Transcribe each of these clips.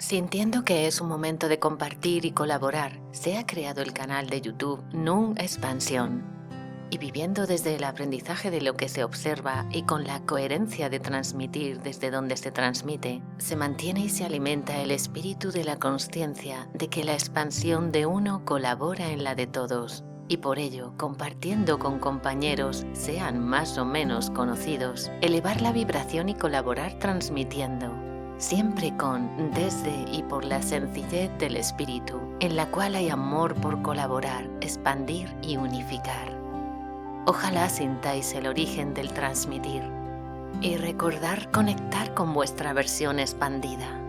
Sintiendo que es un momento de compartir y colaborar, se ha creado el canal de YouTube Nun Expansión. Y viviendo desde el aprendizaje de lo que se observa y con la coherencia de transmitir desde donde se transmite, se mantiene y se alimenta el espíritu de la consciencia de que la expansión de uno colabora en la de todos. Y por ello, compartiendo con compañeros, sean más o menos conocidos, elevar la vibración y colaborar transmitiendo. Siempre con, desde y por la sencillez del espíritu, en la cual hay amor por colaborar, expandir y unificar. Ojalá sintáis el origen del transmitir y recordar conectar con vuestra versión expandida.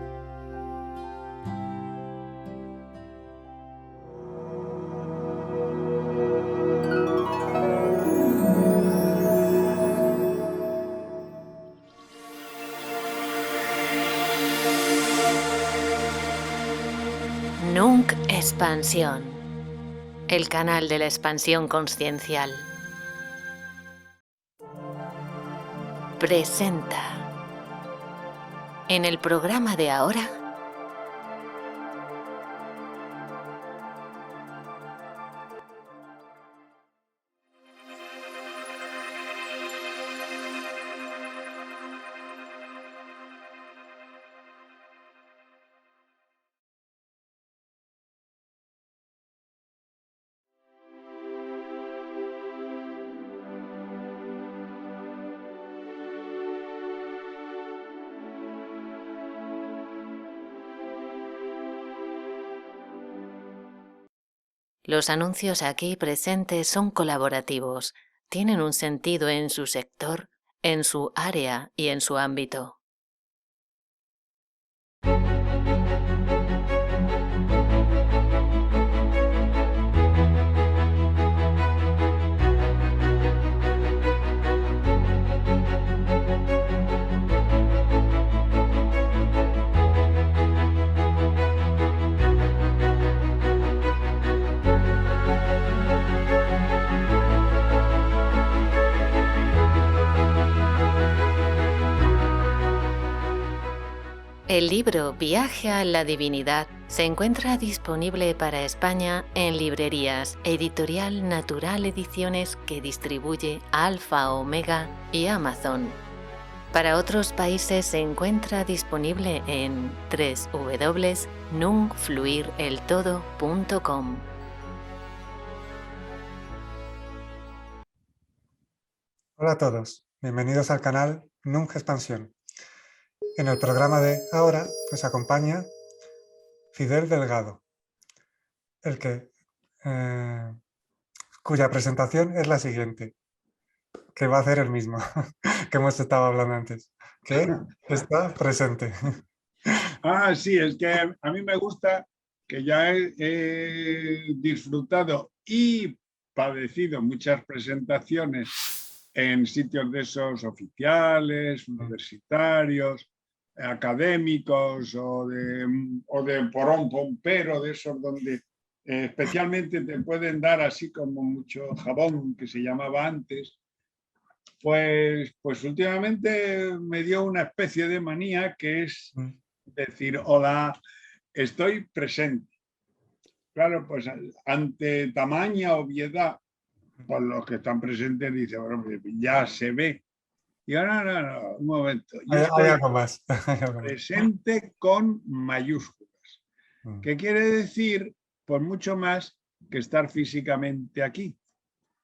Nunc Expansión, el canal de la expansión consciencial. Presenta. En el programa de ahora, los anuncios aquí presentes son colaborativos, tienen un sentido en su sector, en su área y en su ámbito. El libro Viaje a la Divinidad se encuentra disponible para España en librerías Editorial Natural Ediciones, que distribuye Alfa Omega y Amazon. Para otros países se encuentra disponible en www.nunfluireltodo.com. Hola a todos, bienvenidos al canal Nunc Expansión. En el programa de ahora nos acompaña Fidel Delgado, cuya presentación es la siguiente, que va a hacer el mismo que hemos estado hablando antes, que está presente. Sí, es que a mí me gusta que ya he disfrutado y padecido muchas presentaciones en sitios de esos oficiales, universitarios, académicos o de porón pompero, de esos donde especialmente te pueden dar así como mucho jabón, que se llamaba antes. Pues últimamente me dio una especie de manía, que es decir, hola, estoy presente. Claro, pues ante tamaña obviedad, pues los que están presentes dicen, bueno, ya se ve. Y ahora, no, un momento. Yo Hay algo más. presente con mayúsculas. ¿Qué quiere decir? Pues mucho más que estar físicamente aquí.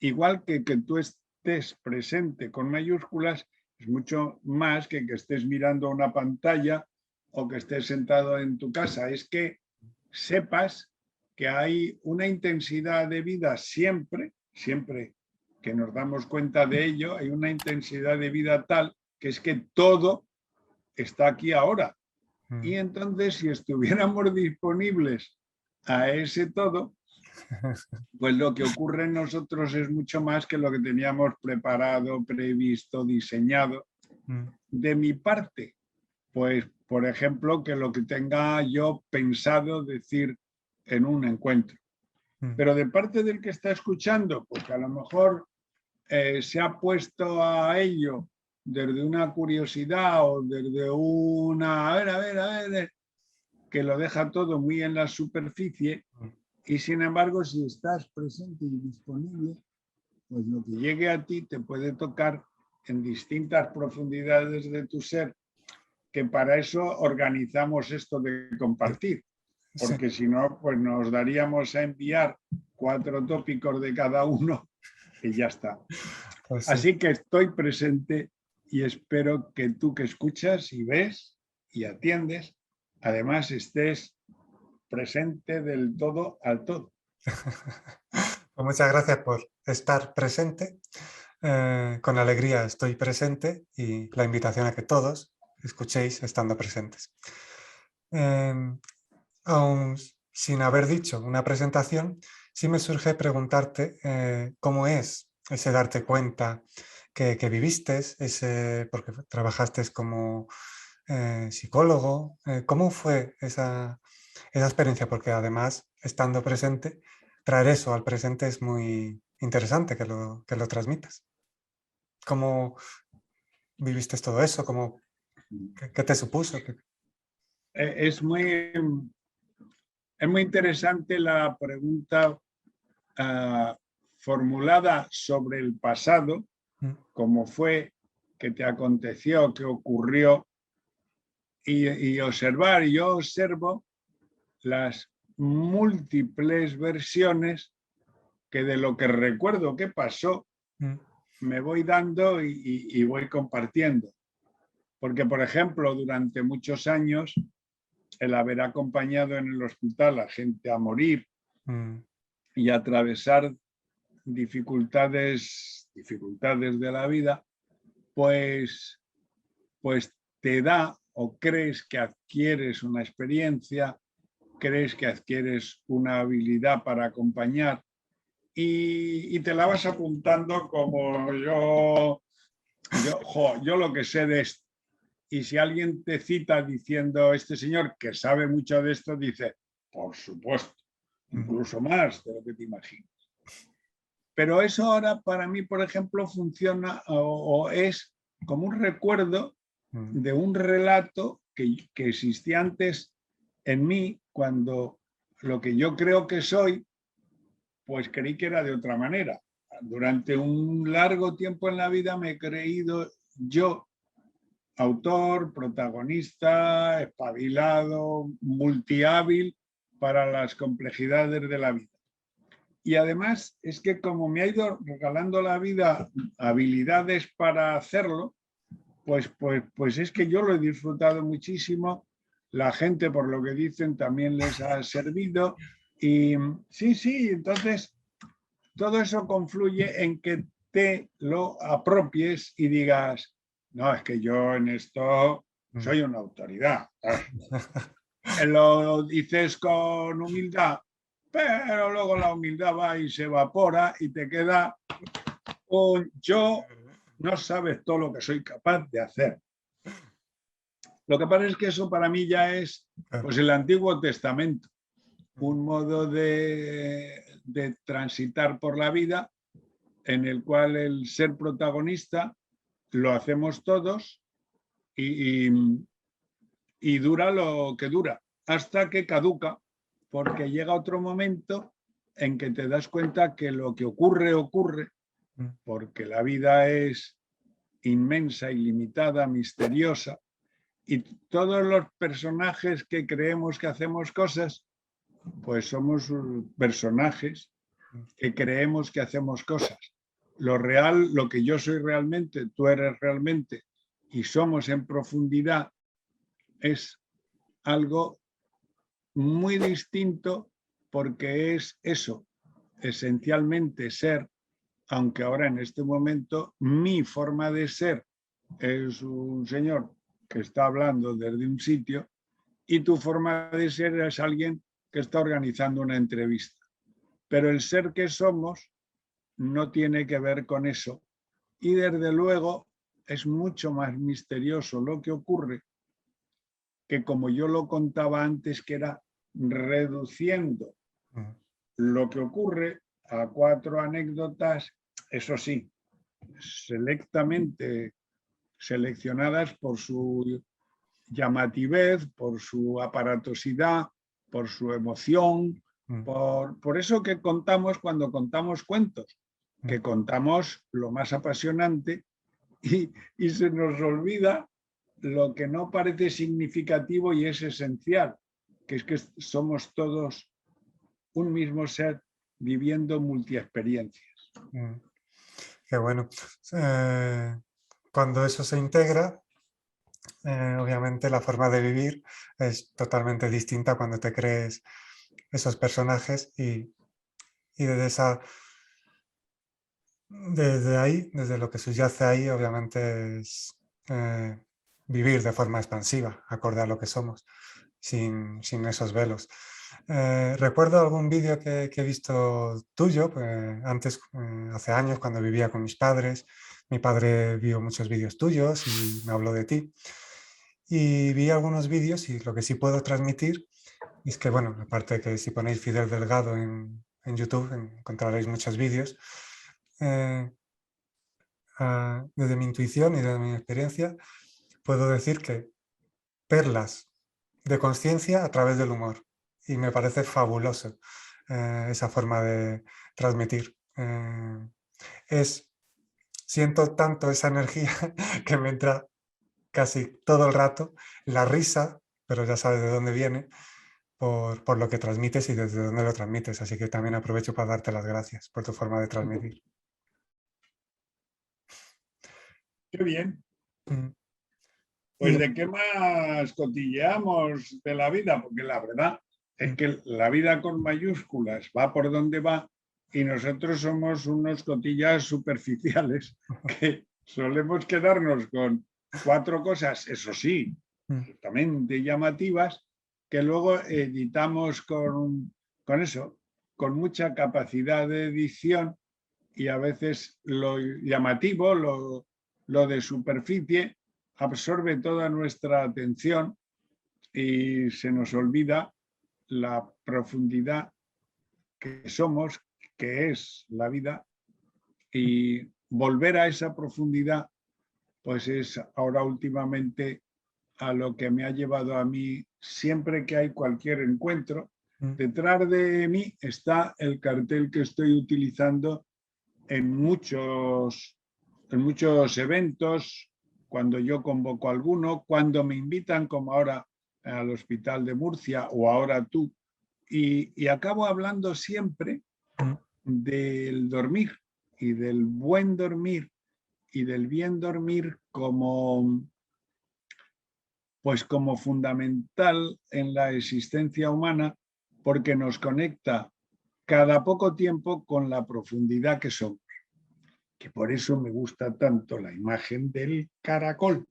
Igual que tú estés presente con mayúsculas, es mucho más que estés mirando una pantalla o que estés sentado en tu casa. Es que sepas que hay una intensidad de vida siempre que nos damos cuenta de ello, hay una intensidad de vida tal que es que todo está aquí ahora. Y entonces, si estuviéramos disponibles a ese todo, pues lo que ocurre en nosotros es mucho más que lo que teníamos preparado, previsto, diseñado. De mi parte, pues, por ejemplo, que lo que tenga yo pensado decir en un encuentro. Pero de parte del que está escuchando, pues a lo mejor se ha puesto a ello desde una curiosidad o desde una... A ver. que lo deja todo muy en la superficie y sin embargo si estás presente y disponible, pues lo que llegue a ti te puede tocar en distintas profundidades de tu ser, que para eso organizamos esto de compartir, porque si no, pues nos daríamos a enviar 4 tópicos de cada uno y ya está. Pues sí. Así que estoy presente y espero que tú que escuchas y ves y atiendes, además estés presente del todo al todo. Pues muchas gracias por estar presente. Con alegría estoy presente y la invitación a que todos escuchéis estando presentes. Aún sin haber dicho una presentación, sí me surge preguntarte cómo es ese darte cuenta que viviste, porque trabajaste como psicólogo. ¿Cómo fue esa experiencia? Porque además, estando presente, traer eso al presente es muy interesante que lo transmitas. ¿Cómo viviste todo eso? ¿Qué te supuso? Es muy interesante la pregunta formulada sobre el pasado, cómo fue, qué te aconteció, qué ocurrió, y observar. Yo observo las múltiples versiones que de lo que recuerdo que pasó me voy dando y voy compartiendo. Porque, por ejemplo, durante muchos años, el haber acompañado en el hospital a gente a morir y atravesar dificultades de la vida, pues te da o crees que adquieres una experiencia, crees que adquieres una habilidad para acompañar y te la vas apuntando como yo lo que sé de esto. Y si alguien te cita diciendo, este señor que sabe mucho de esto, dice, por supuesto, incluso más de lo que te imaginas. Pero eso ahora para mí, por ejemplo, funciona o es como un recuerdo de un relato que existía antes en mí, cuando lo que yo creo que soy, pues creí que era de otra manera. Durante un largo tiempo en la vida me he creído yo autor, protagonista, espabilado, multihábil para las complejidades de la vida. Y además es que como me ha ido regalando la vida habilidades para hacerlo, pues es que yo lo he disfrutado muchísimo. La gente, por lo que dicen, también les ha servido. Y sí, entonces todo eso confluye en que te lo apropies y digas, no, es que yo en esto soy una autoridad. Lo dices con humildad, pero luego la humildad va y se evapora y te queda un yo, no sabes todo lo que soy capaz de hacer. Lo que pasa es que eso para mí ya es pues el Antiguo Testamento, un modo de transitar por la vida en el cual el ser protagonista lo hacemos todos y dura lo que dura, hasta que caduca, porque llega otro momento en que te das cuenta que lo que ocurre, porque la vida es inmensa, ilimitada, misteriosa, y todos los personajes que creemos que hacemos cosas, pues somos personajes que creemos que hacemos cosas. Lo real, lo que yo soy realmente, tú eres realmente, y somos en profundidad, es algo muy distinto, porque es eso, esencialmente ser, aunque ahora en este momento mi forma de ser es un señor que está hablando desde un sitio y tu forma de ser es alguien que está organizando una entrevista. Pero el ser que somos no tiene que ver con eso. Y desde luego es mucho más misterioso lo que ocurre, que como yo lo contaba antes, que era reduciendo lo que ocurre a 4 anécdotas, eso sí, selectamente seleccionadas por su llamativez, por su aparatosidad, por su emoción, por eso que contamos cuando contamos cuentos, que contamos lo más apasionante y se nos olvida lo que no parece significativo y es esencial, que es que somos todos un mismo ser viviendo multiexperiencias. Qué bueno. Cuando eso se integra, obviamente la forma de vivir es totalmente distinta cuando te crees esos personajes y desde ahí, desde lo que subyace ahí, obviamente es vivir de forma expansiva, acorde a lo que somos, sin esos velos. Recuerdo algún vídeo que he visto tuyo, antes, hace años, cuando vivía con mis padres. Mi padre vio muchos vídeos tuyos y me habló de ti. Y vi algunos vídeos y lo que sí puedo transmitir es que, bueno, aparte de que si ponéis Fidel Delgado en YouTube encontraréis muchos vídeos. Desde mi intuición y desde mi experiencia, puedo decir que perlas de conciencia a través del humor. Y me parece fabuloso esa forma de transmitir. Siento tanto esa energía que me entra casi todo el rato, la risa, pero ya sabes de dónde viene, por lo que transmites y desde dónde lo transmites. Así que también aprovecho para darte las gracias por tu forma de transmitir. Qué bien. Mm. Pues ¿de qué más cotilleamos de la vida? Porque la verdad es que la vida con mayúsculas va por donde va y nosotros somos unos cotillas superficiales que solemos quedarnos con 4 cosas, eso sí, absolutamente llamativas, que luego editamos con eso, con mucha capacidad de edición y a veces lo llamativo, lo de superficie, absorbe toda nuestra atención y se nos olvida la profundidad que somos, que es la vida, y volver a esa profundidad pues es ahora últimamente a lo que me ha llevado a mí siempre que hay cualquier encuentro. Detrás de mí está el cartel que estoy utilizando en muchos eventos, cuando yo convoco alguno, cuando me invitan, como ahora al Hospital de Murcia o ahora tú, y acabo hablando siempre del dormir y del buen dormir y del bien dormir como fundamental en la existencia humana, porque nos conecta cada poco tiempo con la profundidad que somos. Que por eso me gusta tanto la imagen del caracol,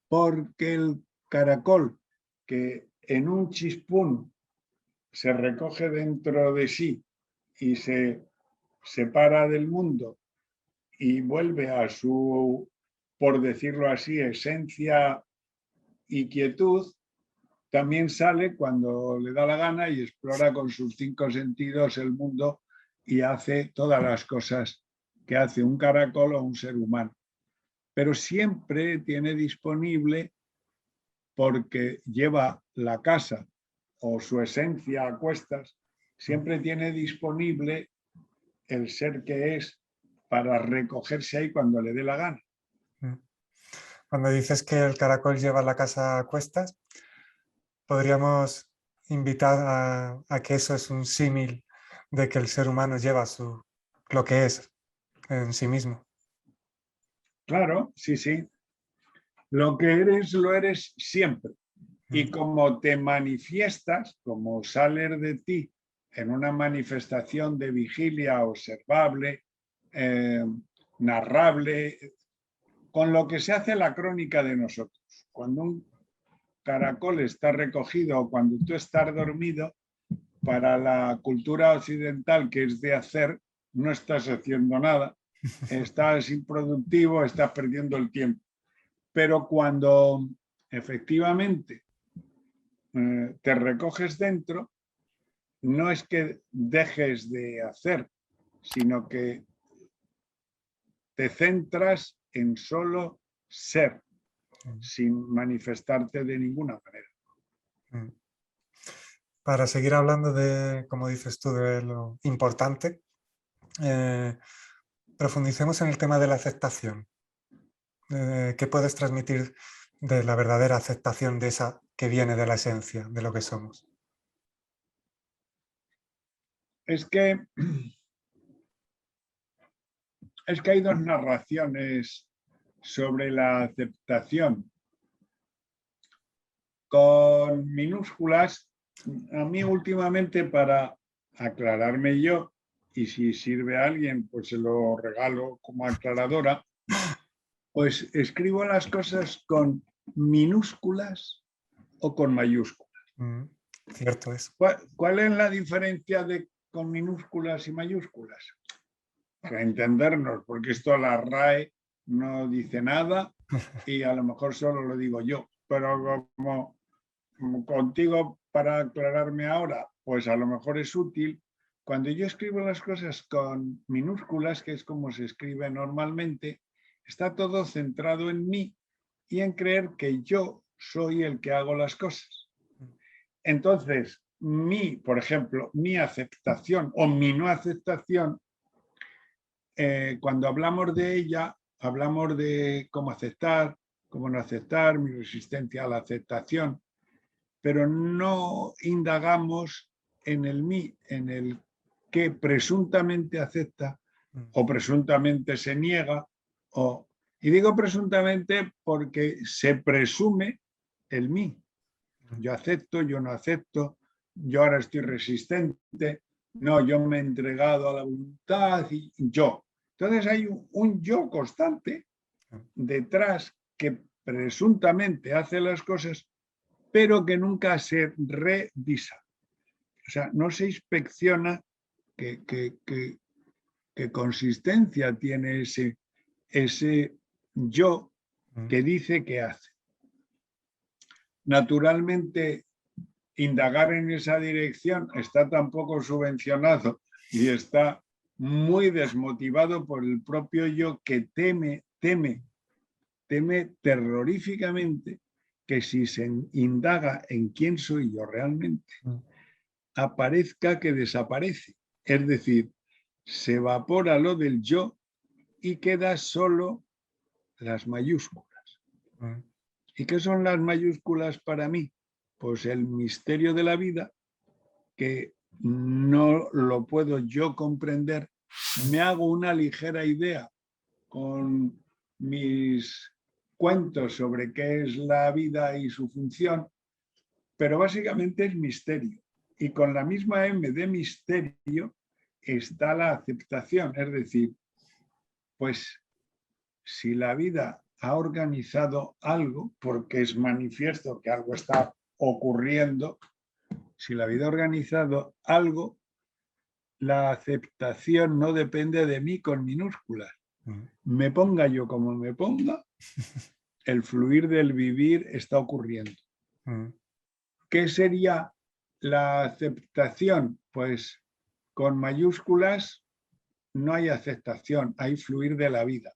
porque el caracol que en un chispún se recoge dentro de sí y se separa del mundo y vuelve a su, por decirlo así, esencia y quietud, también sale cuando le da la gana y explora con sus 5 sentidos el mundo y hace todas las cosas que hace un caracol o un ser humano. Pero siempre tiene disponible, porque lleva la casa o su esencia a cuestas, siempre tiene disponible el ser que es para recogerse ahí cuando le dé la gana. Cuando dices que el caracol lleva la casa a cuestas, podríamos invitar a que eso es un símil de que el ser humano lleva lo que es en sí mismo. Claro, sí, sí. Lo que eres, lo eres siempre. Y como te manifiestas, como sale de ti en una manifestación de vigilia observable, narrable, con lo que se hace la crónica de nosotros. Cuando un caracol está recogido o cuando tú estás dormido, para la cultura occidental, que es de hacer, no estás haciendo nada, estás improductivo, estás perdiendo el tiempo. Pero cuando efectivamente te recoges dentro, no es que dejes de hacer, sino que te centras en solo ser. sin manifestarte de ninguna manera. Para seguir hablando de, como dices tú, de lo importante, profundicemos en el tema de la aceptación. ¿Qué puedes transmitir de la verdadera aceptación de esa que viene de la esencia, de lo que somos? Es que hay dos narraciones sobre la aceptación. Con minúsculas, a mí últimamente, para aclararme yo, y si sirve a alguien, pues se lo regalo como aclaradora, pues escribo las cosas con minúsculas o con mayúsculas. Cierto es. ¿Cuál es la diferencia de con minúsculas y mayúsculas? Para entendernos, porque esto la RAE no dice nada y a lo mejor solo lo digo yo, pero como contigo para aclararme ahora, pues a lo mejor es útil. Cuando yo escribo las cosas con minúsculas, que es como se escribe normalmente, está todo centrado en mí y en creer que yo soy el que hago las cosas. Entonces, por ejemplo, mi aceptación o mi no aceptación, cuando hablamos de ella, hablamos de cómo aceptar, cómo no aceptar, mi resistencia a la aceptación, pero no indagamos en el mí, en el que presuntamente acepta o presuntamente se niega. Y digo presuntamente porque se presume el mí. Yo acepto, yo no acepto, yo ahora estoy resistente, no, yo me he entregado a la voluntad y yo. Entonces hay un yo constante detrás que presuntamente hace las cosas, pero que nunca se revisa. O sea, no se inspecciona qué consistencia tiene ese yo que dice que hace. Naturalmente, indagar en esa dirección está tan poco subvencionado y está muy desmotivado por el propio yo que teme terroríficamente que si se indaga en quién soy yo realmente, aparezca que desaparece. Es decir, se evapora lo del yo y queda solo las mayúsculas. ¿Y qué son las mayúsculas para mí? Pues el misterio de la vida, que no lo puedo yo comprender, me hago una ligera idea con mis cuentos sobre qué es la vida y su función, pero básicamente es misterio. Y con la misma M de misterio está la aceptación, es decir, pues si la vida ha organizado algo, porque es manifiesto que algo está ocurriendo, si la vida ha organizado algo, la aceptación no depende de mí con minúsculas. Me ponga yo como me ponga, el fluir del vivir está ocurriendo. ¿Qué sería la aceptación? Pues con mayúsculas no hay aceptación, hay fluir de la vida.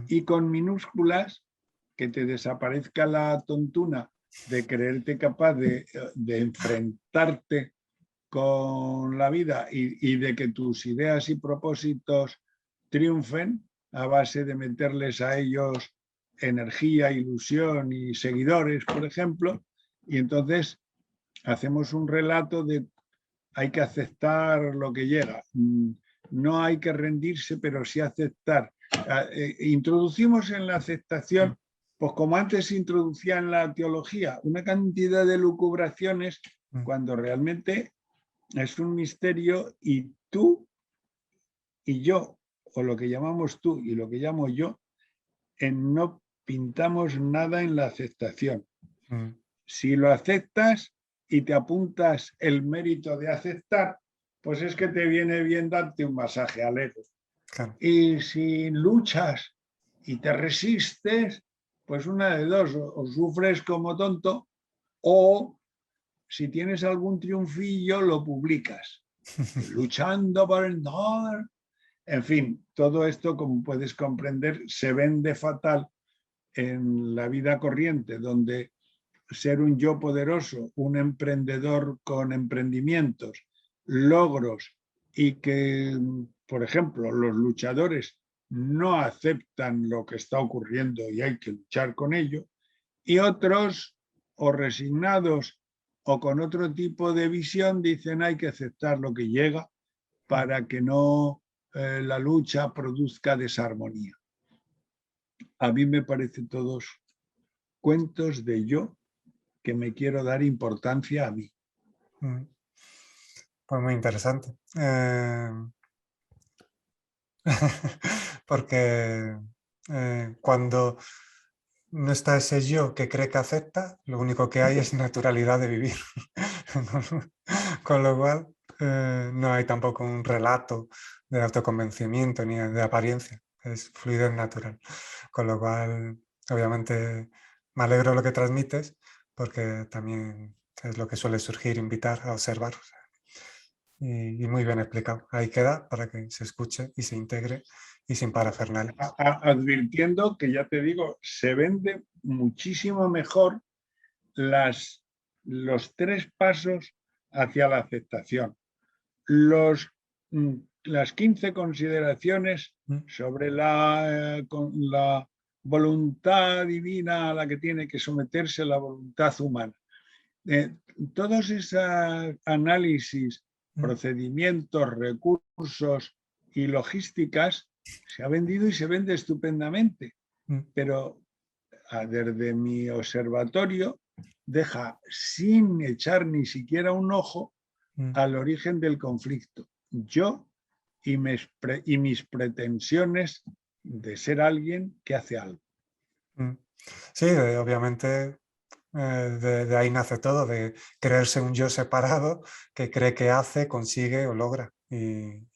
Y con minúsculas, que te desaparezca la tontuna de creerte capaz de enfrentarte con la vida y de que tus ideas y propósitos triunfen a base de meterles a ellos energía, ilusión y seguidores, por ejemplo, y entonces hacemos un relato de hay que aceptar lo que llega, no hay que rendirse, pero sí aceptar. Introducimos en la aceptación, pues como antes se introducía en la teología, una cantidad de lucubraciones cuando realmente es un misterio y tú y yo, o lo que llamamos tú y lo que llamo yo, no pintamos nada en la aceptación. Si lo aceptas y te apuntas el mérito de aceptar, pues es que te viene bien darte un masaje al ego. Claro. Y si luchas y te resistes, pues una de dos, o sufres como tonto o si tienes algún triunfillo lo publicas. Luchando por el honor. En fin, todo esto, como puedes comprender, se vende fatal en la vida corriente, donde ser un yo poderoso, un emprendedor con emprendimientos, logros, y que, por ejemplo, los luchadores no aceptan lo que está ocurriendo y hay que luchar con ello, y otros, o resignados o con otro tipo de visión, dicen hay que aceptar lo que llega para que no la lucha produzca desarmonía. A mí me parecen todos cuentos de yo que me quiero dar importancia a mí. Pues muy interesante. Porque cuando no está ese yo que cree que acepta, lo único que hay es naturalidad de vivir. Con lo cual, no hay tampoco un relato de autoconvencimiento ni de apariencia, es fluidez natural. Con lo cual, obviamente, me alegro de lo que transmites, porque también es lo que suele surgir, invitar a observar. O sea, y muy bien explicado. Ahí queda para que se escuche y se integre y sin parafernalia. Advirtiendo que, ya te digo, se vende muchísimo mejor los 3 pasos hacia la aceptación. Las 15 consideraciones sobre la voluntad divina a la que tiene que someterse la voluntad humana. Todos esos análisis, procedimientos, recursos y logísticas se ha vendido y se vende estupendamente, pero desde mi observatorio deja sin echar ni siquiera un ojo al origen del conflicto. Yo y mis pretensiones de ser alguien que hace algo. Sí, obviamente de ahí nace todo, de creerse un yo separado que cree que hace, consigue o logra y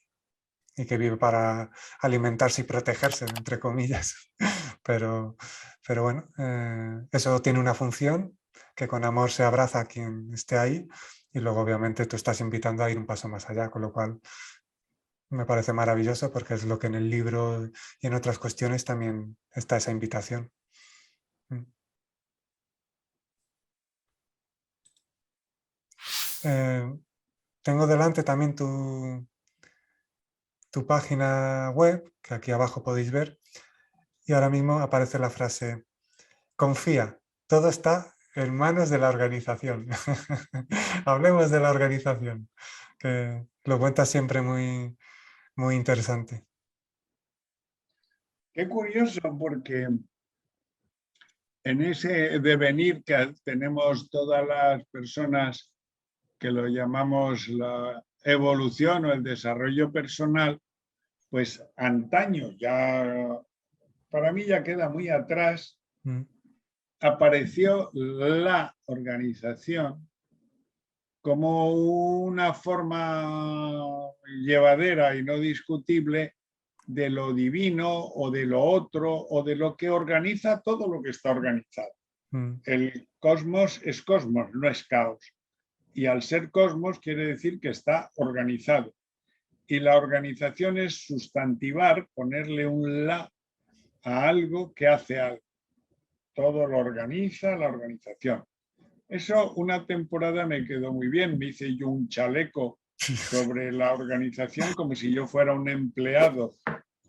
que vive para alimentarse y protegerse, entre comillas. Pero bueno, eso tiene una función, que con amor se abraza a quien esté ahí, y luego obviamente tú estás invitando a ir un paso más allá, con lo cual me parece maravilloso porque es lo que en el libro y en otras cuestiones también está esa invitación. Tengo delante también tu página web, que aquí abajo podéis ver, y ahora mismo aparece la frase: confía, todo está en manos de la organización. Hablemos de la organización, que lo cuentas siempre muy, muy interesante. Qué curioso, porque en ese devenir que tenemos todas las personas que lo llamamos la evolución o el desarrollo personal, pues antaño, ya para mí ya queda muy atrás, apareció la organización como una forma llevadera y no discutible de lo divino o de lo otro o de lo que organiza todo lo que está organizado. El cosmos es cosmos, no es caos. Y al ser cosmos quiere decir que está organizado. Y la organización es sustantivar, ponerle un la a algo que hace algo. Todo lo organiza la organización. Eso una temporada me quedó muy bien. Me hice yo un chaleco sobre la organización como si yo fuera un empleado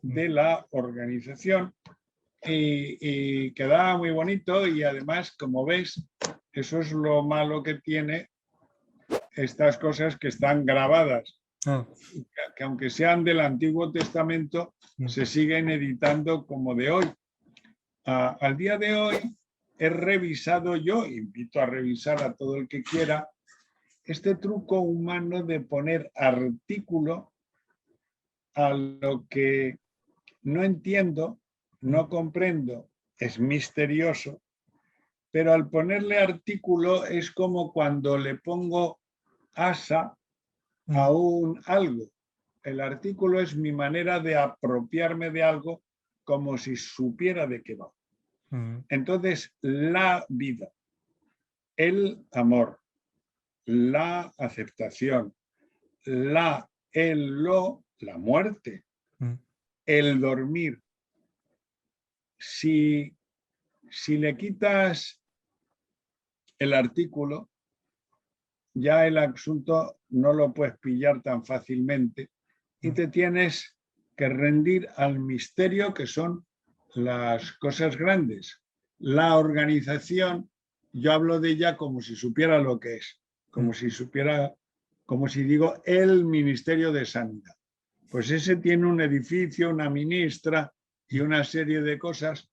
de la organización y quedaba muy bonito, y además, como ves, eso es lo malo que tiene estas cosas que están grabadas, que aunque sean del Antiguo Testamento, se siguen editando como de hoy. Al día de hoy he revisado yo, invito a revisar a todo el que quiera, este truco humano de poner artículo a lo que no entiendo, no comprendo, es misterioso, pero al ponerle artículo es como cuando le pongo asa a un algo. El artículo es mi manera de apropiarme de algo como si supiera de qué va. Entonces, la vida, el amor, la aceptación, la muerte, el dormir. Si si le quitas el artículo, ya el asunto no lo puedes pillar tan fácilmente y te tienes que rendir al misterio que son las cosas grandes. La organización, yo hablo de ella como si supiera lo que es, como si supiera, como si digo, el Ministerio de Sanidad. Pues ese tiene un edificio, una ministra y una serie de cosas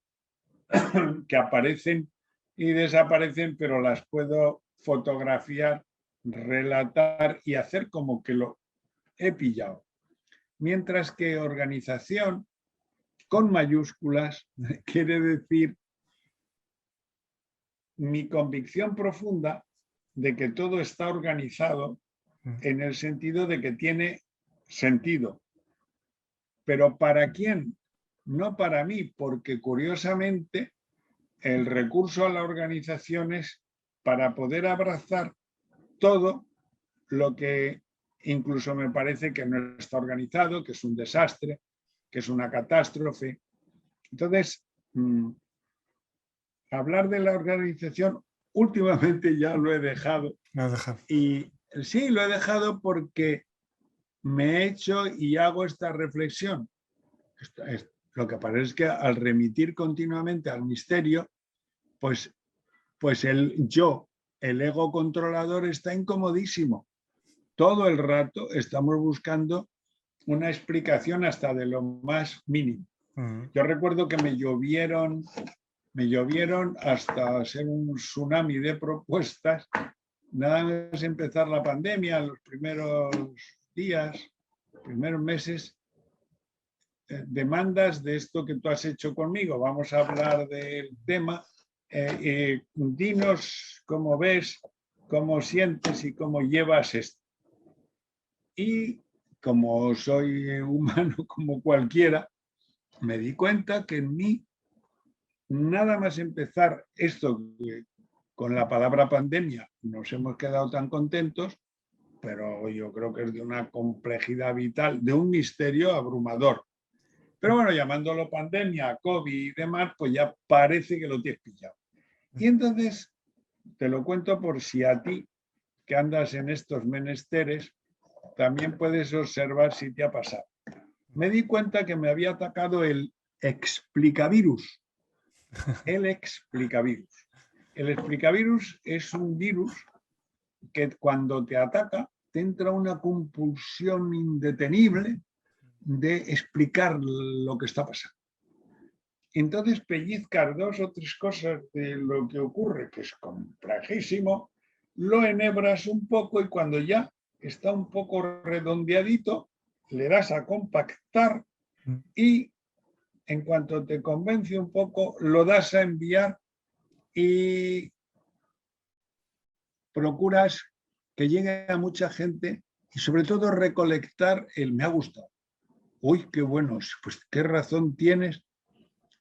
que aparecen y desaparecen, pero las puedo fotografiar, relatar y hacer como que lo he pillado. Mientras que organización con mayúsculas quiere decir mi convicción profunda de que todo está organizado en el sentido de que tiene sentido. ¿Pero para quién? No para mí, porque curiosamente el recurso a la organización es para poder abrazar todo lo que incluso me parece que no está organizado, que es un desastre, que es una catástrofe. Entonces, hablar de la organización últimamente ya lo he dejado. Y sí, lo he dejado porque me he hecho y hago esta reflexión. Lo que pasa es que al remitir continuamente al misterio, pues el yo, el ego controlador está incomodísimo. Todo el rato estamos buscando una explicación hasta de lo más mínimo. Yo recuerdo que me llovieron hasta ser un tsunami de propuestas, nada más empezar la pandemia, los primeros días, primeros meses, demandas de esto que tú has hecho conmigo. Vamos a hablar del tema. Dinos cómo ves, cómo sientes y cómo llevas esto. Y como soy humano como cualquiera, me di cuenta que en mí, nada más empezar esto, con la palabra pandemia nos hemos quedado tan contentos, pero yo creo que es de una complejidad vital, de un misterio abrumador. Pero bueno, llamándolo pandemia, COVID y demás, pues ya parece que lo tienes pillado. Y entonces, te lo cuento por si a ti, que andas en estos menesteres, también puedes observar si te ha pasado. Me di cuenta que me había atacado el explicavirus. El explicavirus. El explicavirus es un virus que cuando te ataca te entra una compulsión indetenible de explicar lo que está pasando. Entonces pellizcas dos o tres cosas de lo que ocurre, que es complejísimo, lo enhebras un poco y cuando ya está un poco redondeadito, le das a compactar y en cuanto te convence un poco, lo das a enviar y procuras que llegue a mucha gente y sobre todo recolectar el me ha gustado. Uy, qué bueno, pues qué razón tienes.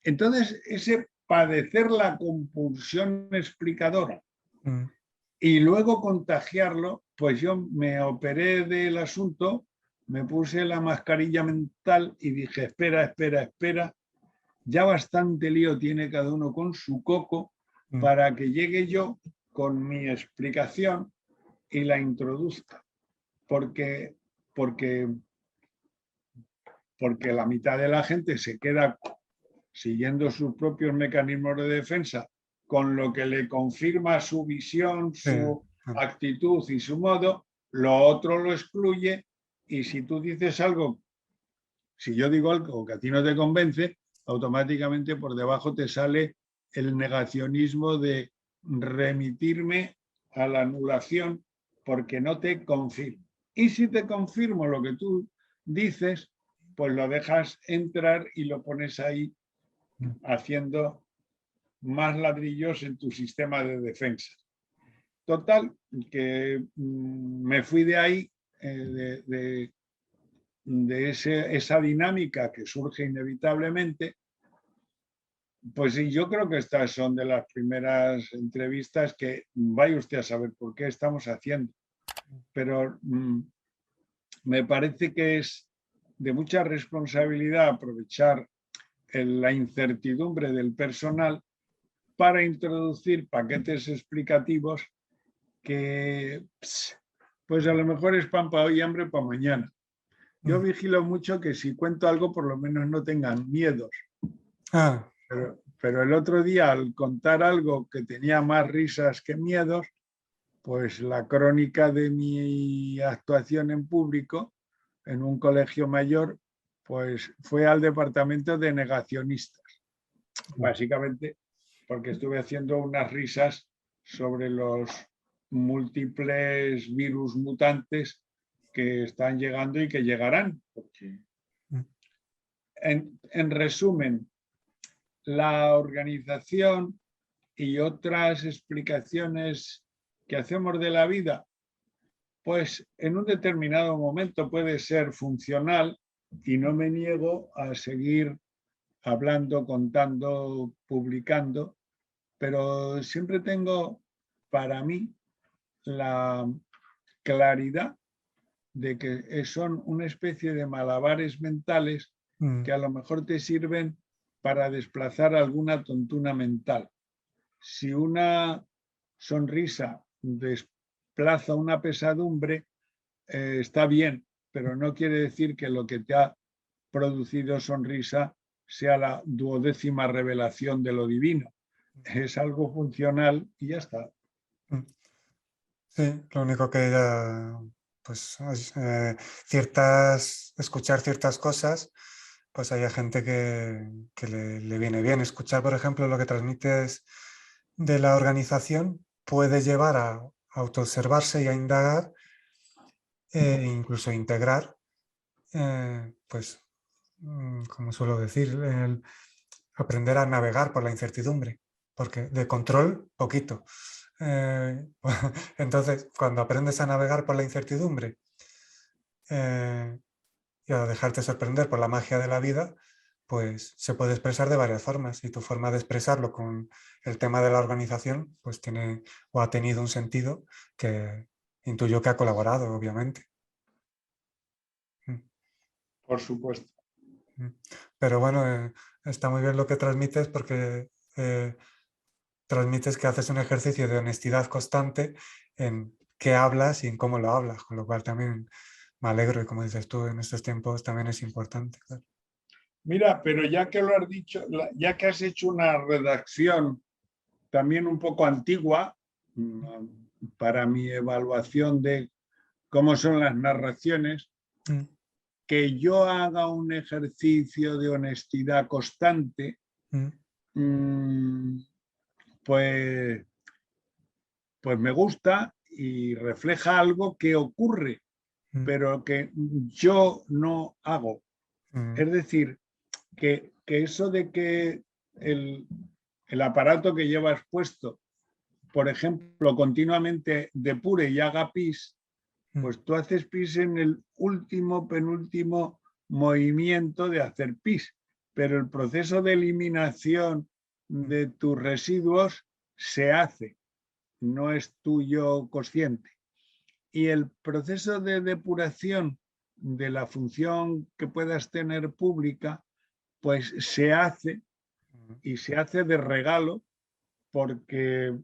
Entonces, ese padecer la compulsión explicadora y luego contagiarlo, pues yo me operé del asunto, me puse la mascarilla mental y dije, espera, ya bastante lío tiene cada uno con su coco para que llegue yo con mi explicación y la introduzca. Porque la mitad de la gente se queda siguiendo sus propios mecanismos de defensa, con lo que le confirma su visión, su actitud y su modo, lo otro lo excluye, y si tú dices algo, si yo digo algo que a ti no te convence, automáticamente por debajo te sale el negacionismo de remitirme a la anulación porque no te confirmo. Y si te confirmo lo que tú dices, pues lo dejas entrar y lo pones ahí haciendo más ladrillos en tu sistema de defensa. Total, que me fui de ahí, de esa dinámica que surge inevitablemente. Pues sí, yo creo que estas son de las primeras entrevistas que vaya usted a saber por qué estamos haciendo. Pero me parece que es de mucha responsabilidad aprovechar la incertidumbre del personal para introducir paquetes explicativos que pues a lo mejor es pan para hoy y hambre para mañana. Yo vigilo mucho que si cuento algo por lo menos no tengan miedos. Pero el otro día al contar algo que tenía más risas que miedos, pues la crónica de mi actuación en público en un colegio mayor, pues fue al departamento de negacionistas. Básicamente porque estuve haciendo unas risas sobre los múltiples virus mutantes que están llegando y que llegarán. En resumen, la organización y otras explicaciones que hacemos de la vida, pues en un determinado momento puede ser funcional y no me niego a seguir hablando, contando, publicando, pero siempre tengo para mí la claridad de que son una especie de malabares mentales que a lo mejor te sirven para desplazar alguna tontuna mental. Si una sonrisa desplaza una pesadumbre, está bien, pero no quiere decir que lo que te ha producido sonrisa sea la 12ª revelación de lo divino. Es algo funcional y ya está. Sí, lo único que pues escuchar ciertas cosas, pues hay gente que le viene bien. Escuchar, por ejemplo, lo que transmites de la organización puede llevar a autoobservarse y a indagar e incluso integrar, pues, como suelo decir, el aprender a navegar por la incertidumbre, porque de control, poquito. Entonces, cuando aprendes a navegar por la incertidumbre y a dejarte sorprender por la magia de la vida, pues se puede expresar de varias formas y tu forma de expresarlo con el tema de la organización pues tiene o ha tenido un sentido que intuyo que ha colaborado, obviamente. Por supuesto. Pero bueno, está muy bien lo que transmites porque transmites que haces un ejercicio de honestidad constante en qué hablas y en cómo lo hablas, con lo cual también me alegro y como dices tú, en estos tiempos también es importante. Claro. Mira, pero ya que lo has dicho, ya que has hecho una redacción también un poco antigua para mi evaluación de cómo son las narraciones, que yo haga un ejercicio de honestidad constante, pues me gusta y refleja algo que ocurre, pero que yo no hago. Es decir, que eso de que el aparato que llevas puesto, por ejemplo, continuamente depure y haga pis, pues tú haces pis en el penúltimo movimiento de hacer pis, pero el proceso de eliminación de tus residuos se hace, no es tuyo consciente. Y el proceso de depuración de la función que puedas tener pública, pues se hace y se hace de regalo porque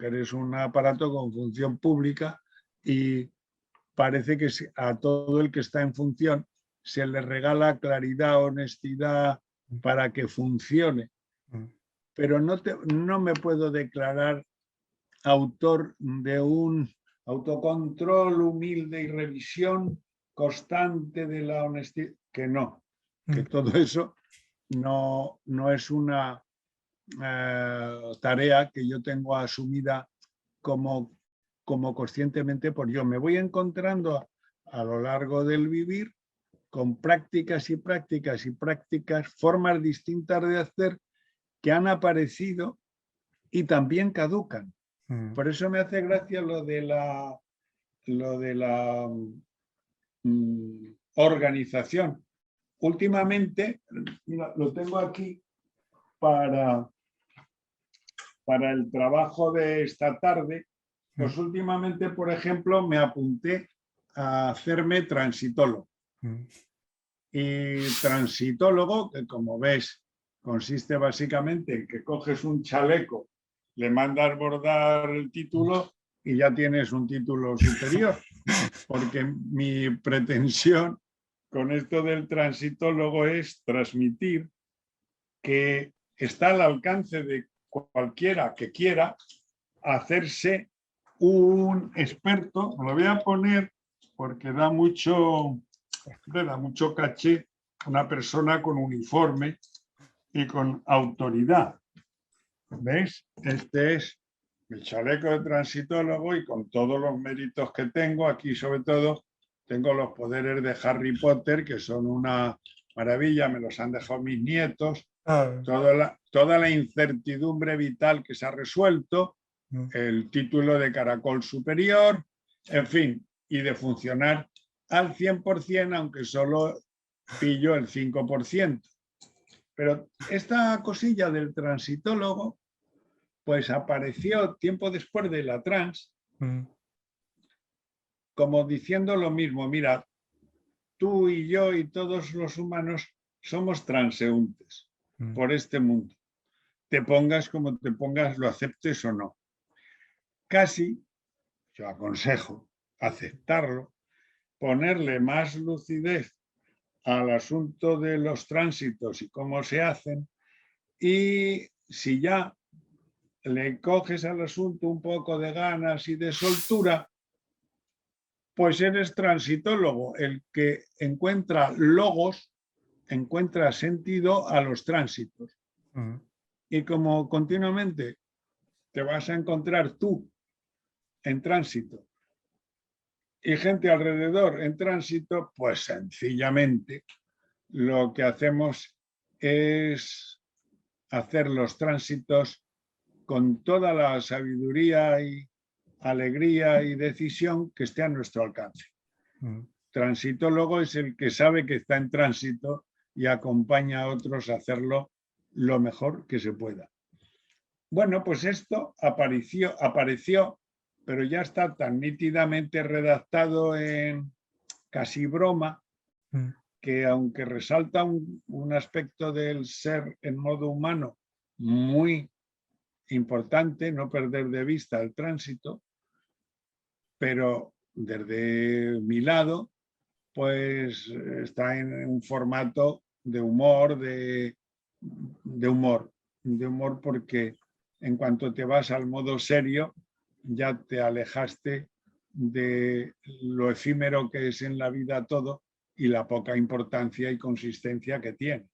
eres un aparato con función pública y parece que a todo el que está en función se le regala claridad, honestidad para que funcione. Pero no me puedo declarar autor de un autocontrol humilde y revisión constante de la honestidad, que no, que todo eso no es una tarea que yo tengo asumida como conscientemente por yo. Me voy encontrando a lo largo del vivir con prácticas y prácticas y prácticas, formas distintas de hacer que han aparecido y también caducan. Por eso me hace gracia lo de la organización. Últimamente, mira, lo tengo aquí para el trabajo de esta tarde, pues últimamente, por ejemplo, me apunté a hacerme transitólogo. Y transitólogo, que como ves, consiste básicamente en que coges un chaleco, le mandas bordar el título y ya tienes un título superior. Porque mi pretensión con esto del transitólogo es transmitir que está al alcance de cualquiera que quiera hacerse un experto. Lo voy a poner porque da mucho caché una persona con uniforme y con autoridad. ¿Veis? Este es mi chaleco de transitólogo y con todos los méritos que tengo. Aquí sobre todo tengo los poderes de Harry Potter, que son una maravilla, me los han dejado mis nietos. Toda la incertidumbre vital que se ha resuelto, el título de caracol superior, en fin, y de funcionar al 100%, aunque solo pillo el 5%. Pero esta cosilla del transitólogo, pues apareció tiempo después de la trans, como diciendo lo mismo: mira, tú y yo y todos los humanos somos transeúntes por este mundo. Te pongas como te pongas, lo aceptes o no. Casi, yo aconsejo aceptarlo, ponerle más lucidez al asunto de los tránsitos y cómo se hacen, y si ya le coges al asunto un poco de ganas y de soltura, pues eres transitólogo, el que encuentra logos, encuentra sentido a los tránsitos. Y como continuamente te vas a encontrar tú en tránsito y gente alrededor en tránsito, pues sencillamente lo que hacemos es hacer los tránsitos con toda la sabiduría y alegría y decisión que esté a nuestro alcance. Transitólogo es el que sabe que está en tránsito y acompaña a otros a hacerlo lo mejor que se pueda. Bueno, pues esto apareció, pero ya está tan nítidamente redactado en casi broma, que aunque resalta un aspecto del ser en modo humano muy importante, no perder de vista el tránsito, pero desde mi lado, pues está en un formato de humor, de humor porque en cuanto te vas al modo serio, ya te alejaste de lo efímero que es en la vida todo y la poca importancia y consistencia que tiene.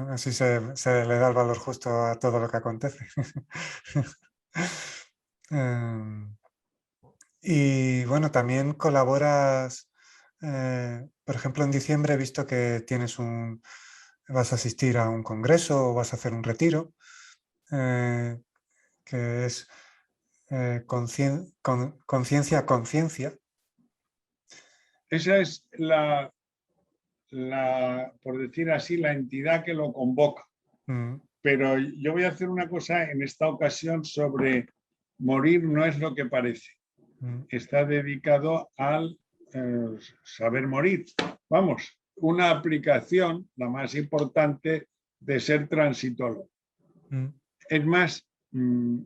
Así se le da el valor justo a todo lo que acontece. Y bueno, también colaboras, por ejemplo, en diciembre he visto que vas a asistir a un congreso o vas a hacer un retiro, que es conciencia a conciencia. Esa es por decir así, la entidad que lo convoca. Pero yo voy a hacer una cosa en esta ocasión sobre morir no es lo que parece. Está dedicado al saber morir. Vamos, una aplicación, la más importante, de ser transitólogo. Es más,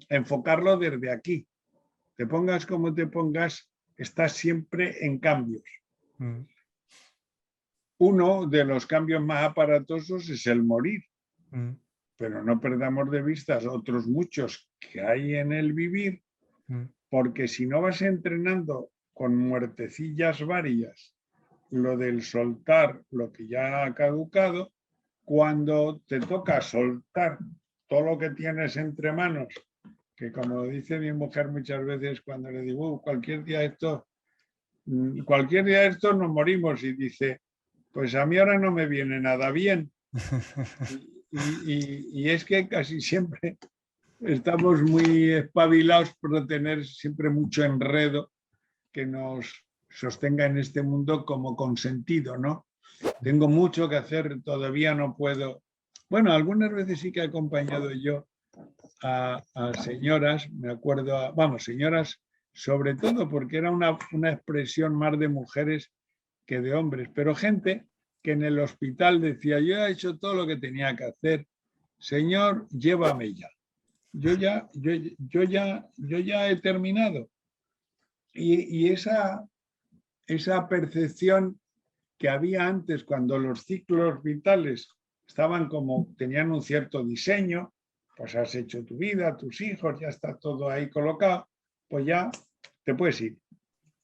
enfocarlo desde aquí. Te pongas como te pongas, estás siempre en cambios. Uno de los cambios más aparatosos es el morir. Pero no perdamos de vista otros muchos que hay en el vivir, porque si no vas entrenando con muertecillas varias lo del soltar lo que ya ha caducado, cuando te toca soltar todo lo que tienes entre manos, que como dice mi mujer muchas veces cuando le digo cualquier día de esto nos morimos, y dice, pues a mí ahora no me viene nada bien. Y es que casi siempre estamos muy espabilados por tener siempre mucho enredo que nos sostenga en este mundo como consentido, ¿no? Tengo mucho que hacer, todavía no puedo. Bueno, algunas veces sí que he acompañado yo a señoras, me acuerdo, señoras sobre todo porque era una expresión más de mujeres que de hombres, pero gente que en el hospital decía, yo he hecho todo lo que tenía que hacer, Señor, llévame ya. Yo ya he terminado. Y esa percepción que había antes cuando los ciclos vitales estaban como, tenían un cierto diseño, pues has hecho tu vida, tus hijos, ya está todo ahí colocado, pues ya te puedes ir.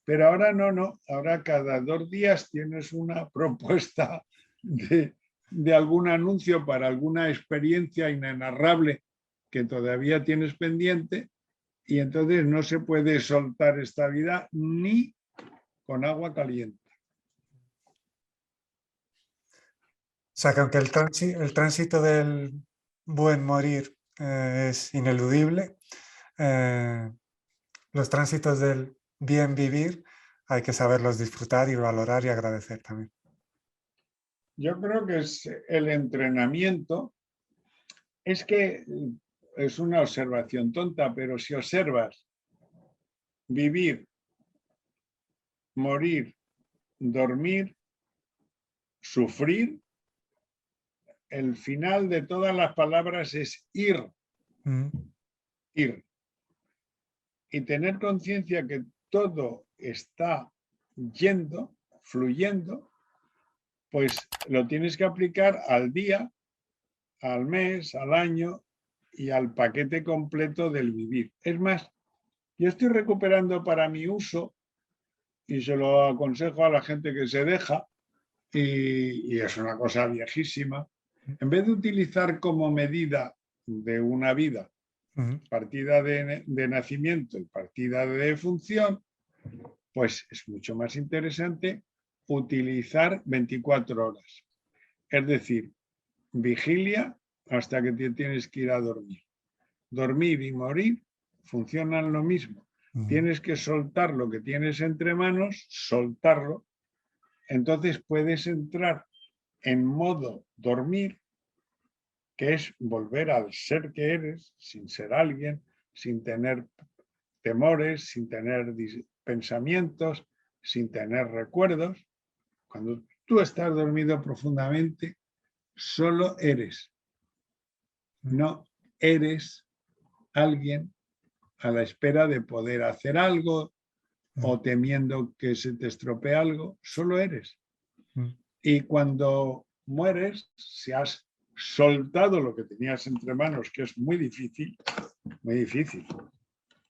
Pero ahora no, ahora cada 2 días tienes una propuesta de algún anuncio para alguna experiencia inenarrable que todavía tienes pendiente, y entonces no se puede soltar esta vida ni con agua caliente. O sea, que aunque el tránsito del buen morir es ineludible, los tránsitos del bien vivir hay que saberlos disfrutar y valorar y agradecer también. Yo creo que es el entrenamiento. Es que es una observación tonta, pero si observas vivir, morir, dormir, sufrir, el final de todas las palabras es ir. Ir. Y tener conciencia que todo está yendo, fluyendo, pues lo tienes que aplicar al día, al mes, al año y al paquete completo del vivir. Es más, yo estoy recuperando para mi uso, y se lo aconsejo a la gente que se deja, y es una cosa viejísima, en vez de utilizar como medida de una vida partida de nacimiento y partida de defunción, pues es mucho más interesante utilizar 24 horas. Es decir, vigilia hasta que te tienes que ir a dormir. Dormir y morir funcionan lo mismo. Tienes que soltar lo que tienes entre manos, soltarlo. Entonces puedes entrar en modo dormir, que es volver al ser que eres, sin ser alguien, sin tener temores, sin tener pensamientos, sin tener recuerdos. Cuando tú estás dormido profundamente, solo eres. No eres alguien a la espera de poder hacer algo o temiendo que se te estropee algo, solo eres. Y cuando mueres, si has soltado lo que tenías entre manos, que es muy difícil,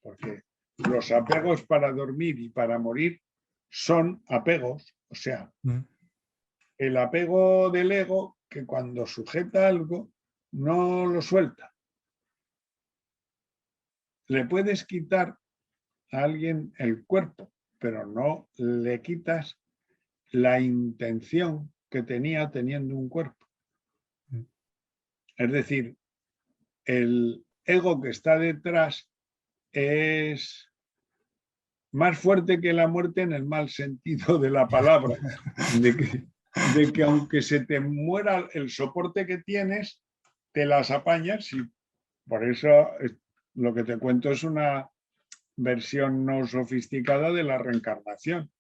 porque los apegos para dormir y para morir son apegos, o sea, el apego del ego que cuando sujeta algo no lo suelta. Le puedes quitar a alguien el cuerpo, pero no le quitas la intención que tenía teniendo un cuerpo. Es decir, el ego que está detrás es más fuerte que la muerte en el mal sentido de la palabra, de que aunque se te muera el soporte que tienes, te las apañas, y por eso lo que te cuento es una versión no sofisticada de la reencarnación.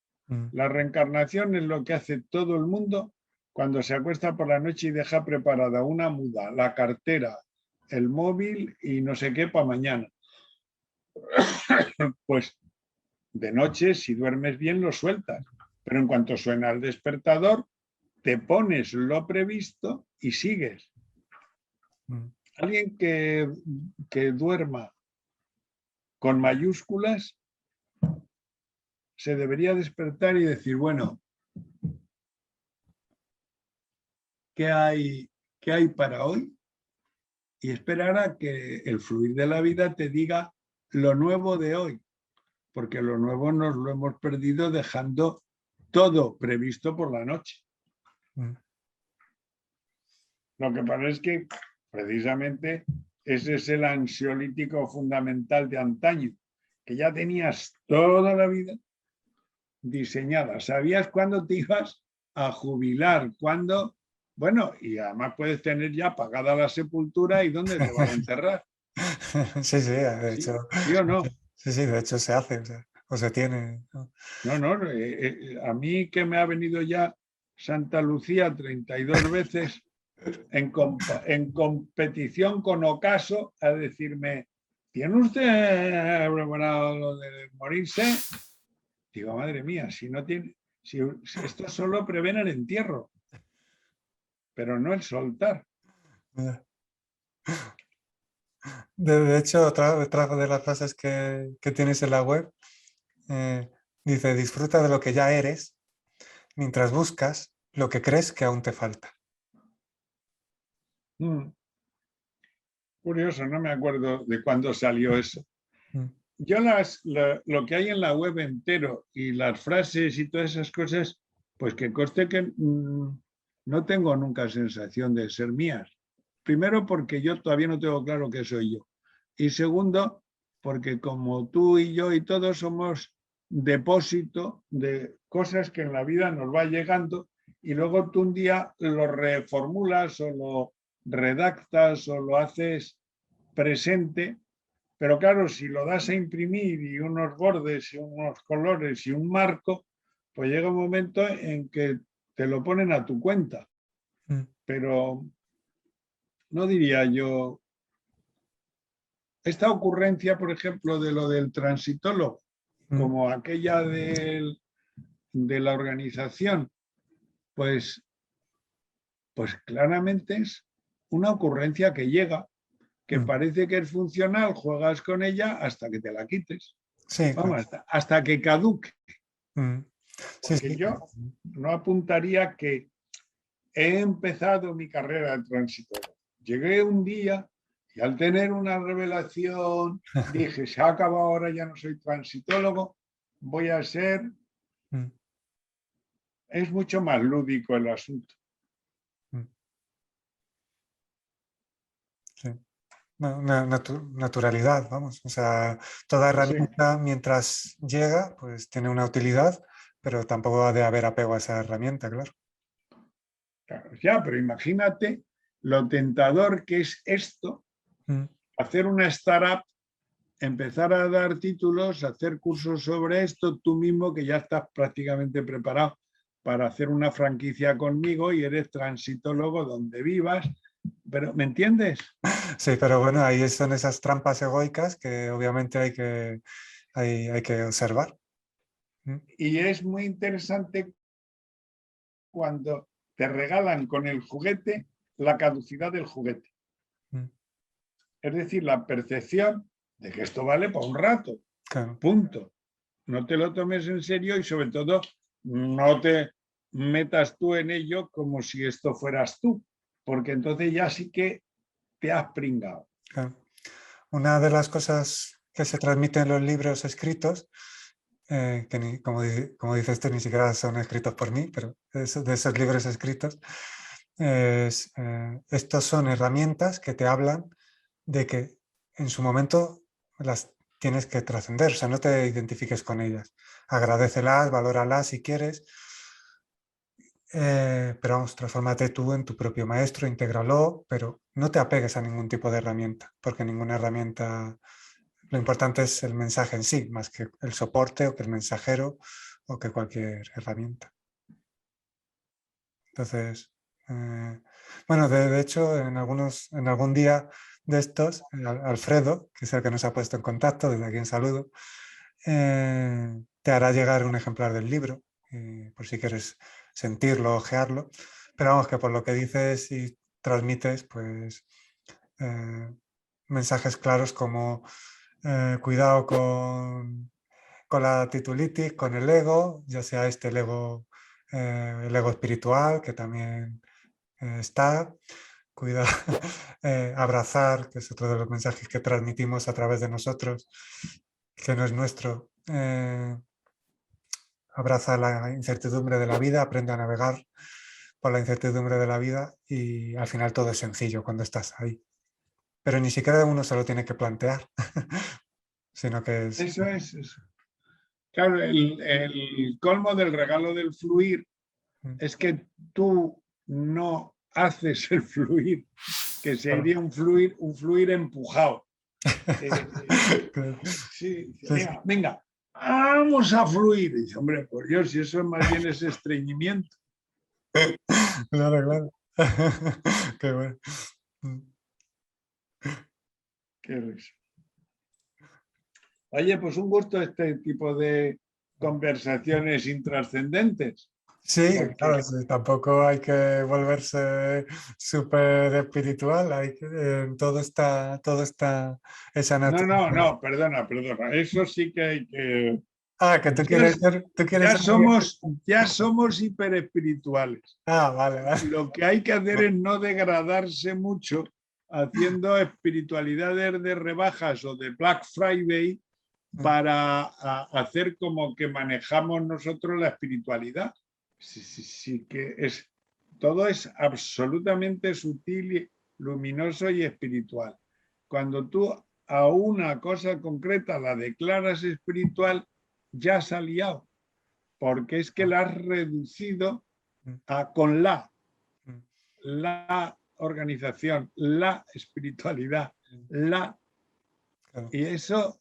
La reencarnación es lo que hace todo el mundo cuando se acuesta por la noche y deja preparada una muda, la cartera, el móvil y no sé qué para mañana. Pues de noche, si duermes bien, lo sueltas, pero en cuanto suena el despertador, te pones lo previsto y sigues. Alguien que duerma con mayúsculas se debería despertar y decir, bueno, ¿qué hay para hoy? Y esperar a que el fluir de la vida te diga lo nuevo de hoy, porque lo nuevo nos lo hemos perdido dejando todo previsto por la noche. Lo que pasa es que precisamente ese es el ansiolítico fundamental de antaño, que ya tenías toda la vida diseñada. Sabías cuándo te ibas a jubilar, cuándo, bueno, y además puedes tener ya pagada la sepultura y dónde te van a enterrar. Sí, de hecho. ¿Sí o no? Sí, de hecho se hace, o se tiene. No, a mí que me ha venido ya Santa Lucía 32 veces en competición con ocaso a decirme, ¿tiene usted preparado lo de morirse? Digo, madre mía, si no tiene, si esto solo prevé el entierro, pero no el soltar. De hecho, otra de las frases que tienes en la web dice, disfruta de lo que ya eres mientras buscas lo que crees que aún te falta. Curioso, no me acuerdo de cuándo salió eso. Yo lo que hay en la web entero y las frases y todas esas cosas, pues que conste que no tengo nunca sensación de ser mías. Primero porque yo todavía no tengo claro qué soy yo. Y segundo, porque como tú y yo y todos somos depósito de cosas que en la vida nos va llegando y luego tú un día lo reformulas o lo redactas o lo haces presente. Pero claro, si lo das a imprimir y unos bordes y unos colores y un marco, pues llega un momento en que te lo ponen a tu cuenta. Pero no diría yo, esta ocurrencia, por ejemplo, de lo del transitólogo, como aquella de la organización, pues claramente es una ocurrencia que llega, que parece que es funcional, juegas con ella hasta que te la quites. Sí, vamos, hasta que caduque. Sí, Porque yo no apuntaría que he empezado mi carrera de transitólogo. Llegué un día y al tener una revelación dije, se ha acabado ahora, ya no soy transitólogo, voy a ser... Es mucho más lúdico el asunto. Sí. Una naturalidad, vamos. O sea, toda herramienta mientras llega, pues tiene una utilidad, pero tampoco ha de haber apego a esa herramienta, claro. Claro, ya, pero imagínate lo tentador que es esto, hacer una startup, empezar a dar títulos, hacer cursos sobre esto, tú mismo que ya estás prácticamente preparado para hacer una franquicia conmigo y eres transitólogo donde vivas. Pero, ¿me entiendes? Sí, pero bueno, ahí son esas trampas egoicas que obviamente hay que observar. Y es muy interesante cuando te regalan con el juguete la caducidad del juguete. Es decir, la percepción de que esto vale para un rato. Claro. Punto. No te lo tomes en serio y sobre todo no te metas tú en ello como si esto fueras tú, porque entonces ya sí que te has pringado. Claro. Una de las cosas que se transmiten en los libros escritos, que como dices tú, ni siquiera son escritos por mí, pero de esos libros escritos, estos son herramientas que te hablan de que en su momento las tienes que trascender, o sea, no te identifiques con ellas. Agradécelas, valóralas si quieres, pero vamos, transfórmate tú en tu propio maestro, intégralo, pero no te apegues a ningún tipo de herramienta, porque ninguna herramienta, lo importante es el mensaje en sí, más que el soporte o que el mensajero o que cualquier herramienta. Entonces, bueno, de hecho, en algún día de estos, Alfredo, que es el que nos ha puesto en contacto, desde aquí un saludo, te hará llegar un ejemplar del libro, por si quieres sentirlo, ojearlo, pero vamos, que por lo que dices y transmites, pues mensajes claros como cuidado con la titulitis, con el ego, ya sea el ego espiritual, que también está, cuidar, abrazar, que es otro de los mensajes que transmitimos a través de nosotros, que no es nuestro. Abraza la incertidumbre de la vida, aprende a navegar por la incertidumbre de la vida y al final todo es sencillo cuando estás ahí. Pero ni siquiera uno se lo tiene que plantear, sino que es... Eso es eso. Claro, el colmo del regalo del fluir es que tú no haces el fluir, que sería un fluir empujado. Sí, venga, vamos a fluir. Y dice, hombre, por Dios, si eso más bien es estreñimiento. Claro, claro. Qué bueno. Qué risa. Oye, pues un gusto este tipo de conversaciones intrascendentes, Sí, claro, porque sí, tampoco hay que volverse súper espiritual, todo está esa naturaleza. perdona, eso sí que hay que... Ah, que Ya, tú quieres ser muy ya somos hiperespirituales. Ah, vale, vale. Lo que hay que hacer es no degradarse mucho haciendo espiritualidades de rebajas o de Black Friday para hacer como que manejamos nosotros la espiritualidad. Sí, sí, sí, que es, todo es absolutamente sutil, luminoso y espiritual. Cuando tú a una cosa concreta la declaras espiritual, ya has liado, porque es que la has reducido con la organización, la espiritualidad, Claro. y eso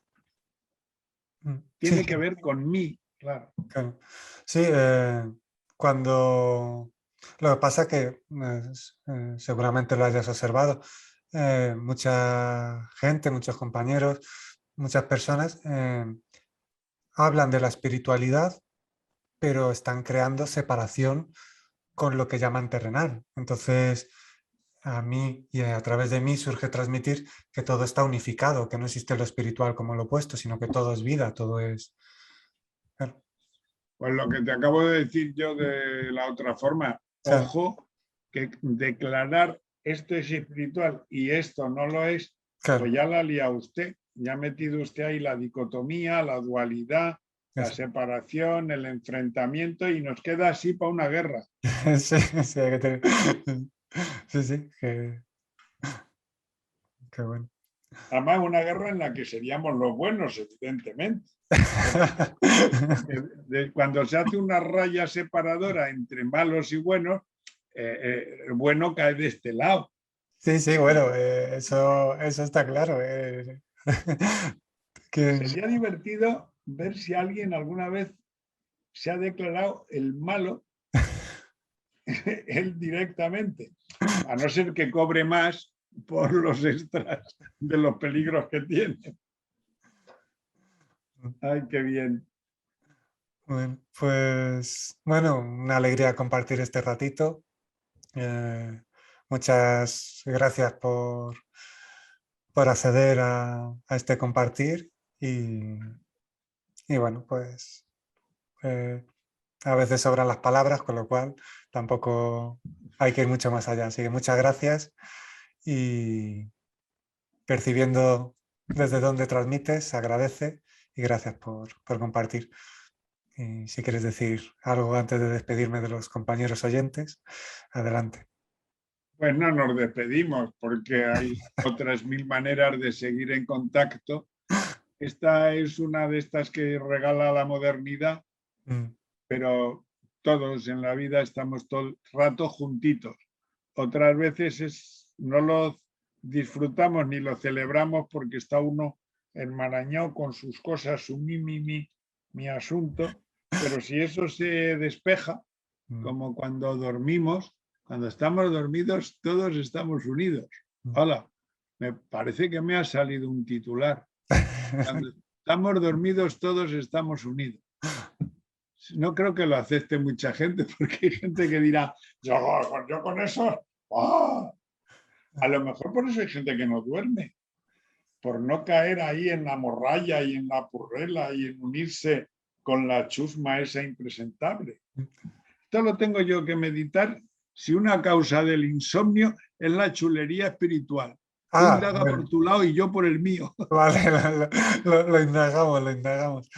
Sí, tiene que ver con mí, claro. claro. Sí, cuando... Lo que pasa que seguramente lo hayas observado, mucha gente, muchos compañeros, muchas personas hablan de la espiritualidad, pero están creando separación con lo que llaman terrenal. Entonces, a mí y a través de mí surge transmitir que todo está unificado, que no existe lo espiritual como lo opuesto, sino que todo es vida, todo es... Claro, Pues lo que te acabo de decir yo de la otra forma, claro, ojo, que declarar esto es espiritual y esto no lo es, pues claro, ya la lía usted, ya ha metido usted ahí la dicotomía, la dualidad, la eso. separación, el enfrentamiento y nos queda así para una guerra. Sí, sí, hay que tener... Sí, sí, qué bueno. Además, una guerra en la que seríamos los buenos, evidentemente. Cuando se hace una raya separadora entre malos y buenos, el bueno cae de este lado. Sí, sí, bueno, eso está claro. Que... Sería divertido ver si alguien alguna vez se ha declarado el malo él directamente, a no ser que cobre más por los extras de los peligros que tiene. Ay, qué bien. Bueno, pues bueno, una alegría compartir este ratito. Muchas gracias por acceder a este compartir y bueno, pues eh, a veces sobran las palabras, con lo cual tampoco hay que ir mucho más allá. Así que muchas gracias y percibiendo desde dónde transmites, se agradece y gracias por compartir. Y si quieres decir algo antes de despedirme de los compañeros oyentes, adelante. Pues no nos despedimos porque hay otras mil maneras de seguir en contacto. Esta es una de estas que regala la modernidad, Mm, pero todos en la vida estamos todo el rato juntitos. Otras veces no lo disfrutamos ni lo celebramos porque está uno enmarañado con sus cosas, su mi asunto, pero si eso se despeja, mm, como cuando dormimos, cuando estamos dormidos todos estamos unidos. mm. Hola, me parece que me ha salido un titular. Cuando estamos dormidos todos estamos unidos. No creo que lo acepte mucha gente, porque hay gente que dirá, yo con eso, ¡oh! A lo mejor por eso hay gente que no duerme, por no caer ahí en la morralla y en la purrela y en unirse con la chusma esa impresentable. Esto lo tengo yo que meditar si una causa del insomnio es la chulería espiritual. Tú Ah, indaga por bueno, tu lado y yo por el mío. vale, lo indagamos, lo indagamos.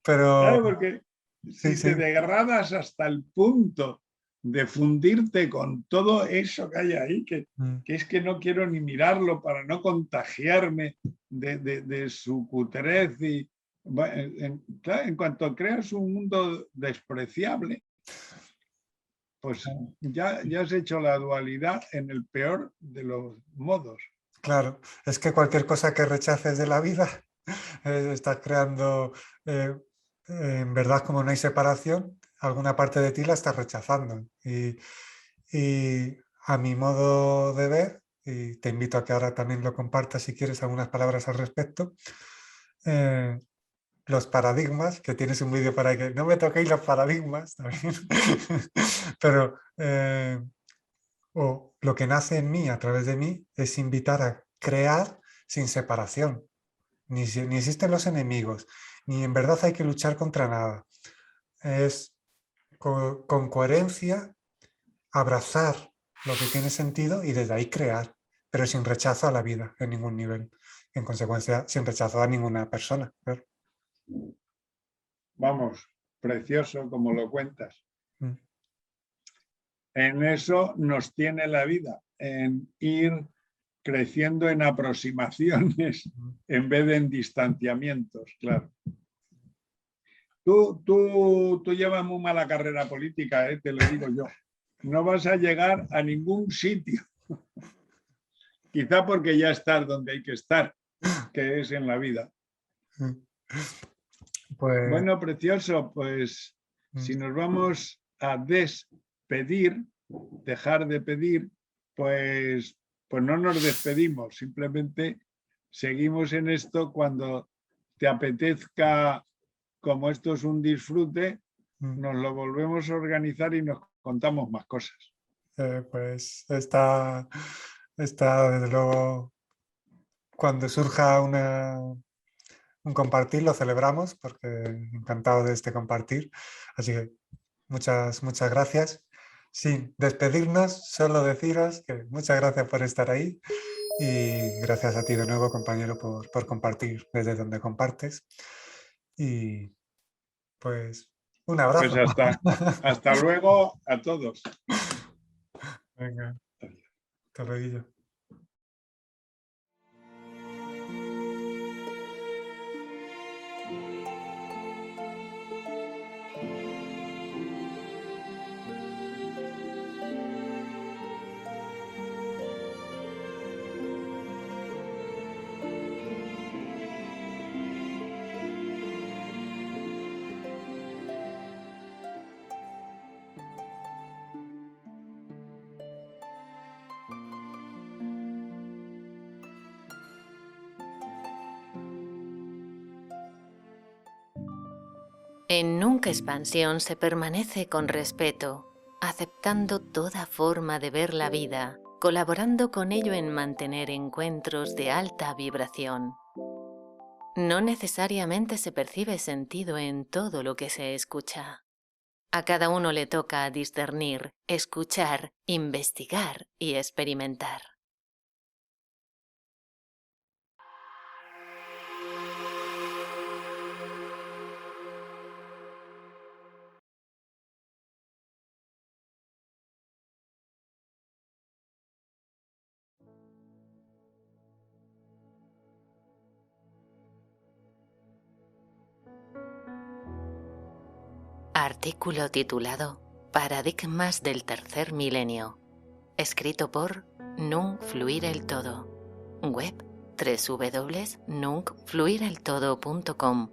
Pero ¿Sabes? Porque sí, si sí, te degradas hasta el punto de fundirte con todo eso que hay ahí, mm, que es que no quiero ni mirarlo para no contagiarme de su cutrez. Y, claro, en cuanto creas un mundo despreciable, pues ya has hecho la dualidad en el peor de los modos. claro, es que cualquier cosa que rechaces de la vida, estás creando, en verdad, como no hay separación, alguna parte de ti la estás rechazando. Y a mi modo de ver, y te invito a que ahora también lo compartas si quieres algunas palabras al respecto, los paradigmas, que tienes un vídeo para que no me toquéis los paradigmas también, pero o lo que nace en mí a través de mí es invitar a crear sin separación. Ni existen los enemigos, ni en verdad hay que luchar contra nada. Es con coherencia abrazar lo que tiene sentido y desde ahí crear, pero sin rechazo a la vida en ningún nivel. En consecuencia, sin rechazo a ninguna persona. Claro. Vamos, precioso como lo cuentas. Mm. En eso nos tiene la vida, en ir creciendo en aproximaciones en vez de en distanciamientos, claro. Tú llevas muy mala carrera política, te lo digo yo. No vas a llegar a ningún sitio. Quizá porque ya estás donde hay que estar, que es en la vida. Pues, Bueno, precioso, pues si nos vamos a despedir, dejar de pedir, pues no nos despedimos, simplemente seguimos en esto cuando te apetezca, como esto es un disfrute, nos lo volvemos a organizar y nos contamos más cosas. pues está desde luego, cuando surja un compartir, lo celebramos, porque encantado de este compartir. Así que muchas gracias. Sin despedirnos, solo deciros que muchas gracias por estar ahí y gracias a ti de nuevo, compañero, por compartir desde donde compartes. Y pues un abrazo. Pues hasta luego a todos. Venga, hasta luego. En Nunca Expansión se permanece con respeto, aceptando toda forma de ver la vida, colaborando con ello en mantener encuentros de alta vibración. No necesariamente se percibe sentido en todo lo que se escucha. A cada uno le toca discernir, escuchar, investigar y experimentar. Artículo titulado Paradigmas del tercer milenio. Escrito por Nunc Fluir el Todo. Web www.nuncfluireltodo.com.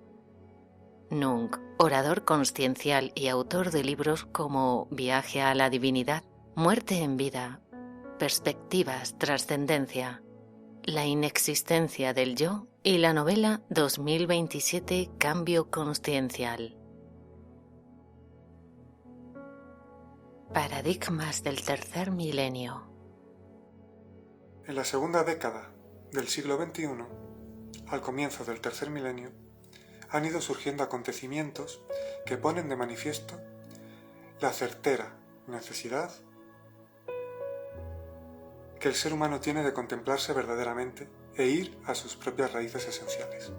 Nunc, orador consciencial y autor de libros como Viaje a la Divinidad, Muerte en Vida, Perspectivas, Trascendencia, La inexistencia del yo y la novela 2027 Cambio Consciencial. Paradigmas del tercer milenio. En la segunda década del siglo XXI, al comienzo del tercer milenio, han ido surgiendo acontecimientos que ponen de manifiesto la certera necesidad que el ser humano tiene de contemplarse verdaderamente e ir a sus propias raíces esenciales,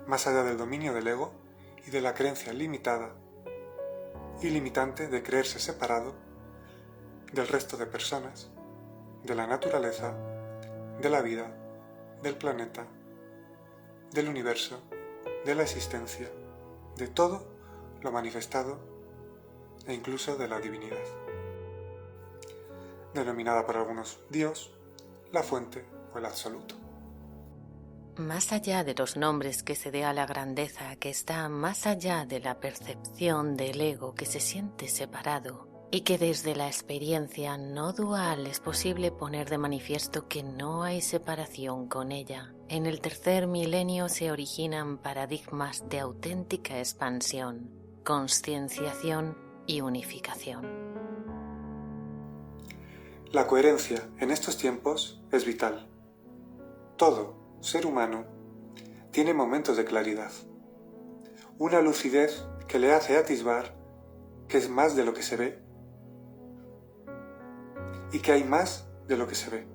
más allá del dominio del ego y de la creencia limitada y limitante de creerse separado del resto de personas, de la naturaleza, de la vida, del planeta, del universo, de la existencia, de todo lo manifestado e incluso de la divinidad, denominada por algunos Dios, la fuente o el absoluto. más allá de los nombres que se dé a la grandeza que está más allá de la percepción del ego que se siente separado, y que desde la experiencia no dual es posible poner de manifiesto que no hay separación con ella. En el tercer milenio se originan paradigmas de auténtica expansión, conscienciación y unificación. La coherencia en estos tiempos es vital. Todo ser humano tiene momentos de claridad, una lucidez que le hace atisbar que es más de lo que se ve y que hay más de lo que se ve.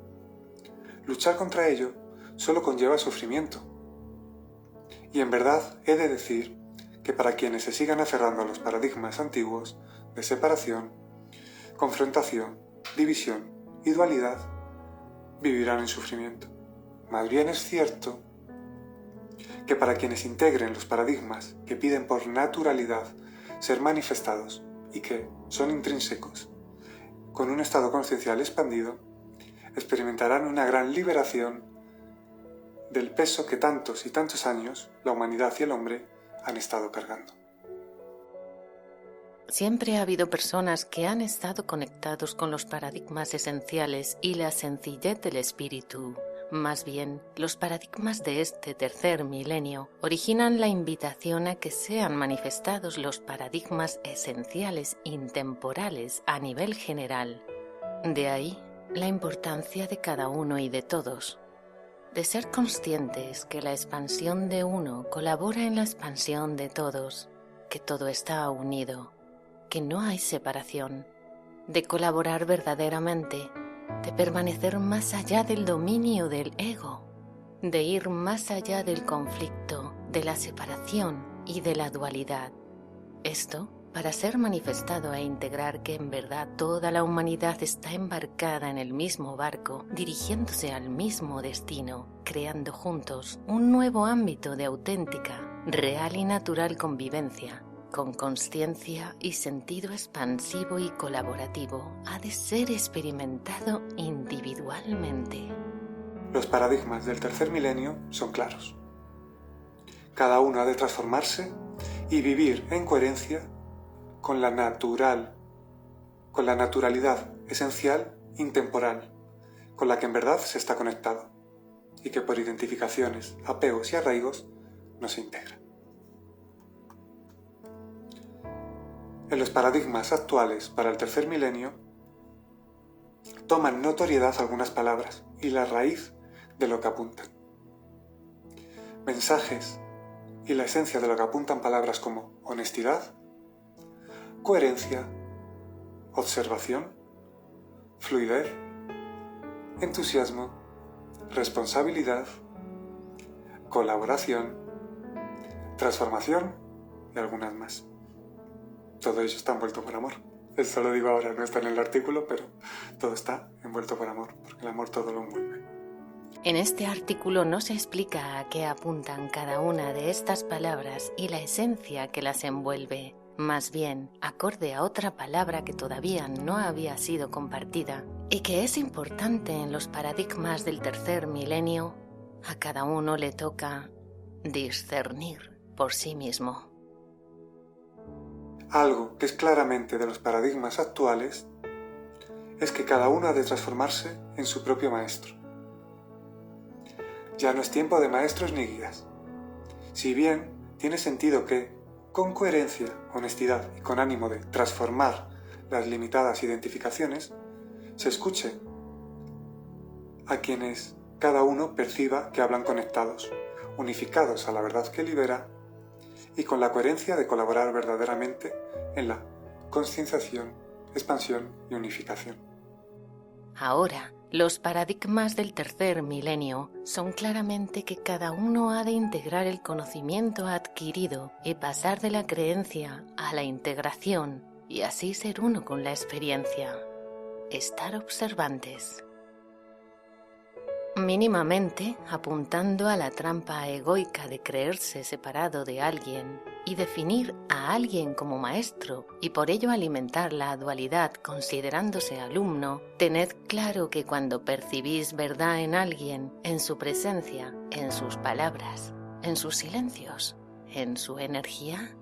Luchar contra ello solo conlleva sufrimiento. Y en verdad he de decir que para quienes se sigan aferrando a los paradigmas antiguos de separación, confrontación, división y dualidad, vivirán en sufrimiento. Más bien es cierto que para quienes integren los paradigmas que piden por naturalidad ser manifestados y que son intrínsecos, con un estado consciencial expandido, experimentarán una gran liberación del peso que tantos y tantos años la humanidad y el hombre han estado cargando. Siempre ha habido personas que han estado conectados con los paradigmas esenciales y la sencillez del espíritu. Más bien, los paradigmas de este tercer milenio originan la invitación a que sean manifestados los paradigmas esenciales intemporales a nivel general. De ahí la importancia de cada uno y de todos, de ser conscientes que la expansión de uno colabora en la expansión de todos, que todo está unido, que no hay separación, de colaborar verdaderamente, de permanecer más allá del dominio del ego, de ir más allá del conflicto, de la separación y de la dualidad. Esto para ser manifestado e integrar que en verdad toda la humanidad está embarcada en el mismo barco, dirigiéndose al mismo destino, creando juntos un nuevo ámbito de auténtica, real y natural convivencia, con consciencia y sentido expansivo y colaborativo, ha de ser experimentado individualmente. Los paradigmas del tercer milenio son claros. Cada uno ha de transformarse y vivir en coherencia con la naturalidad esencial, intemporal, con la que en verdad se está conectado y que por identificaciones, apegos y arraigos no se integra. En los paradigmas actuales para el tercer milenio toman notoriedad algunas palabras y la raíz de lo que apuntan. Mensajes y la esencia de lo que apuntan palabras como honestidad, coherencia, observación, fluidez, entusiasmo, responsabilidad, colaboración, transformación y algunas más. Todo ello está envuelto por amor. Esto lo digo ahora, no está en el artículo, pero todo está envuelto por amor, porque el amor todo lo envuelve. En este artículo no se explica a qué apuntan cada una de estas palabras y la esencia que las envuelve. Más bien, acorde a otra palabra que todavía no había sido compartida y que es importante en los paradigmas del tercer milenio, a cada uno le toca discernir por sí mismo. Algo que es claramente de los paradigmas actuales es que cada uno ha de transformarse en su propio maestro. Ya no es tiempo de maestros ni guías. Si bien tiene sentido que, con coherencia, honestidad y con ánimo de transformar las limitadas identificaciones, se escuche a quienes cada uno perciba que hablan conectados, unificados a la verdad que libera y con la coherencia de colaborar verdaderamente en la conscienciación, expansión y unificación. Ahora, los paradigmas del tercer milenio son claramente que cada uno ha de integrar el conocimiento adquirido y pasar de la creencia a la integración y así ser uno con la experiencia. Estar observantes. Mínimamente apuntando a la trampa egoica de creerse separado de alguien y definir a alguien como maestro y por ello alimentar la dualidad considerándose alumno, tened claro que cuando percibís verdad en alguien, en su presencia, en sus palabras, en sus silencios, en su energía,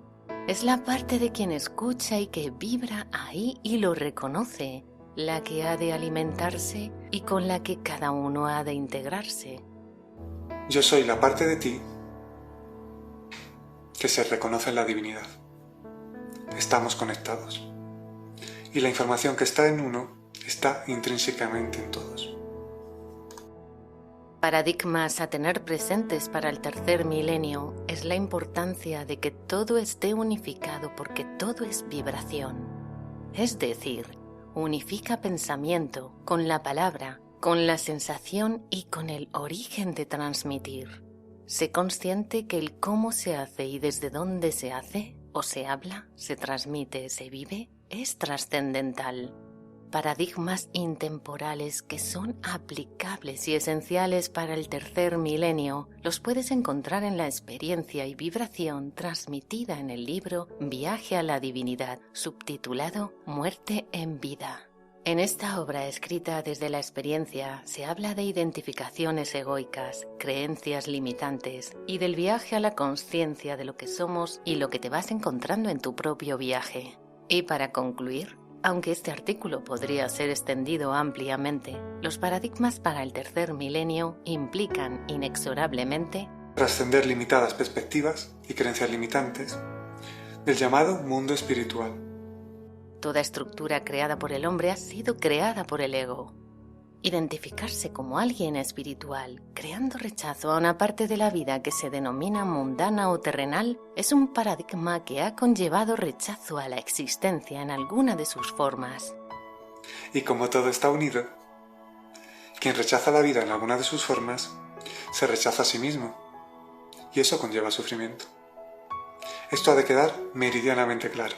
es la parte de quien escucha y que vibra ahí y lo reconoce, la que ha de alimentarse y con la que cada uno ha de integrarse. Yo soy la parte de ti que se reconoce en la divinidad. Estamos conectados. Y la información que está en uno está intrínsecamente en todos. Paradigmas a tener presentes para el tercer milenio es la importancia de que todo esté unificado porque todo es vibración. Es decir, unifica pensamiento con la palabra, con la sensación y con el origen de transmitir. Sé consciente que el cómo se hace y desde dónde se hace, o se habla, se transmite, se vive, es trascendental. Paradigmas intemporales que son aplicables y esenciales para el tercer milenio los puedes encontrar en la experiencia y vibración transmitida en el libro Viaje a la Divinidad, subtitulado Muerte en Vida. En esta obra escrita desde la experiencia se habla de identificaciones egoicas, creencias limitantes y del viaje a la consciencia de lo que somos y lo que te vas encontrando en tu propio viaje. Y para concluir, aunque este artículo podría ser extendido ampliamente, los paradigmas para el tercer milenio implican inexorablemente trascender limitadas perspectivas y creencias limitantes del llamado mundo espiritual. Toda estructura creada por el hombre ha sido creada por el ego. Identificarse como alguien espiritual, creando rechazo a una parte de la vida que se denomina mundana o terrenal, es un paradigma que ha conllevado rechazo a la existencia en alguna de sus formas. Y como todo está unido, quien rechaza la vida en alguna de sus formas, se rechaza a sí mismo, y eso conlleva sufrimiento. Esto ha de quedar meridianamente claro.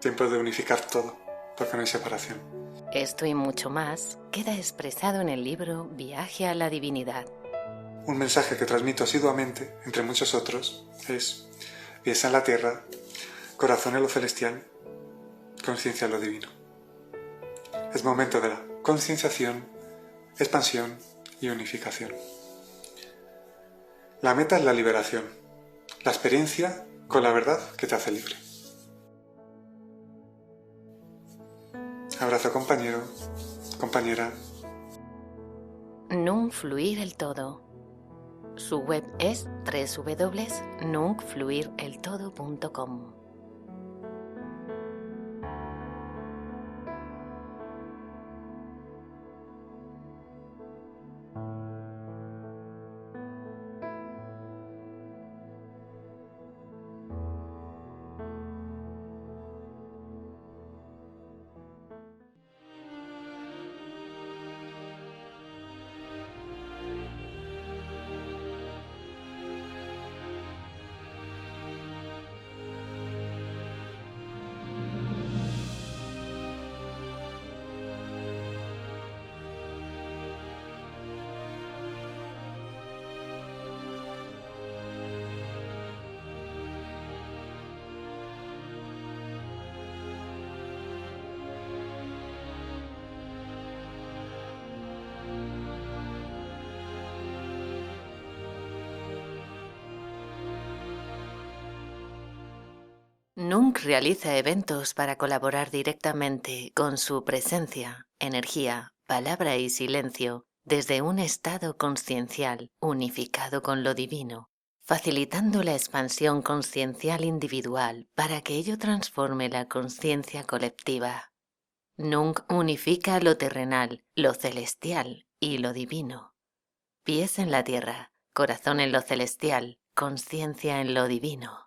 Tiempo de unificar todo, porque no hay separación. Esto y mucho más queda expresado en el libro Viaje a la Divinidad. Un mensaje que transmito asiduamente, entre muchos otros, es: pies en la tierra, corazón en lo celestial, conciencia en lo divino. Es momento de la concienciación, expansión y unificación. La meta es la liberación, la experiencia con la verdad que te hace libre. Abrazo compañero, compañera. Nunc Fluir el Todo. Su web es www.nuncfluireltodo.com. Nunc realiza eventos para colaborar directamente con su presencia, energía, palabra y silencio desde un estado consciencial unificado con lo divino, facilitando la expansión consciencial individual para que ello transforme la conciencia colectiva. Nunc unifica lo terrenal, lo celestial y lo divino. Pies en la tierra, corazón en lo celestial, conciencia en lo divino.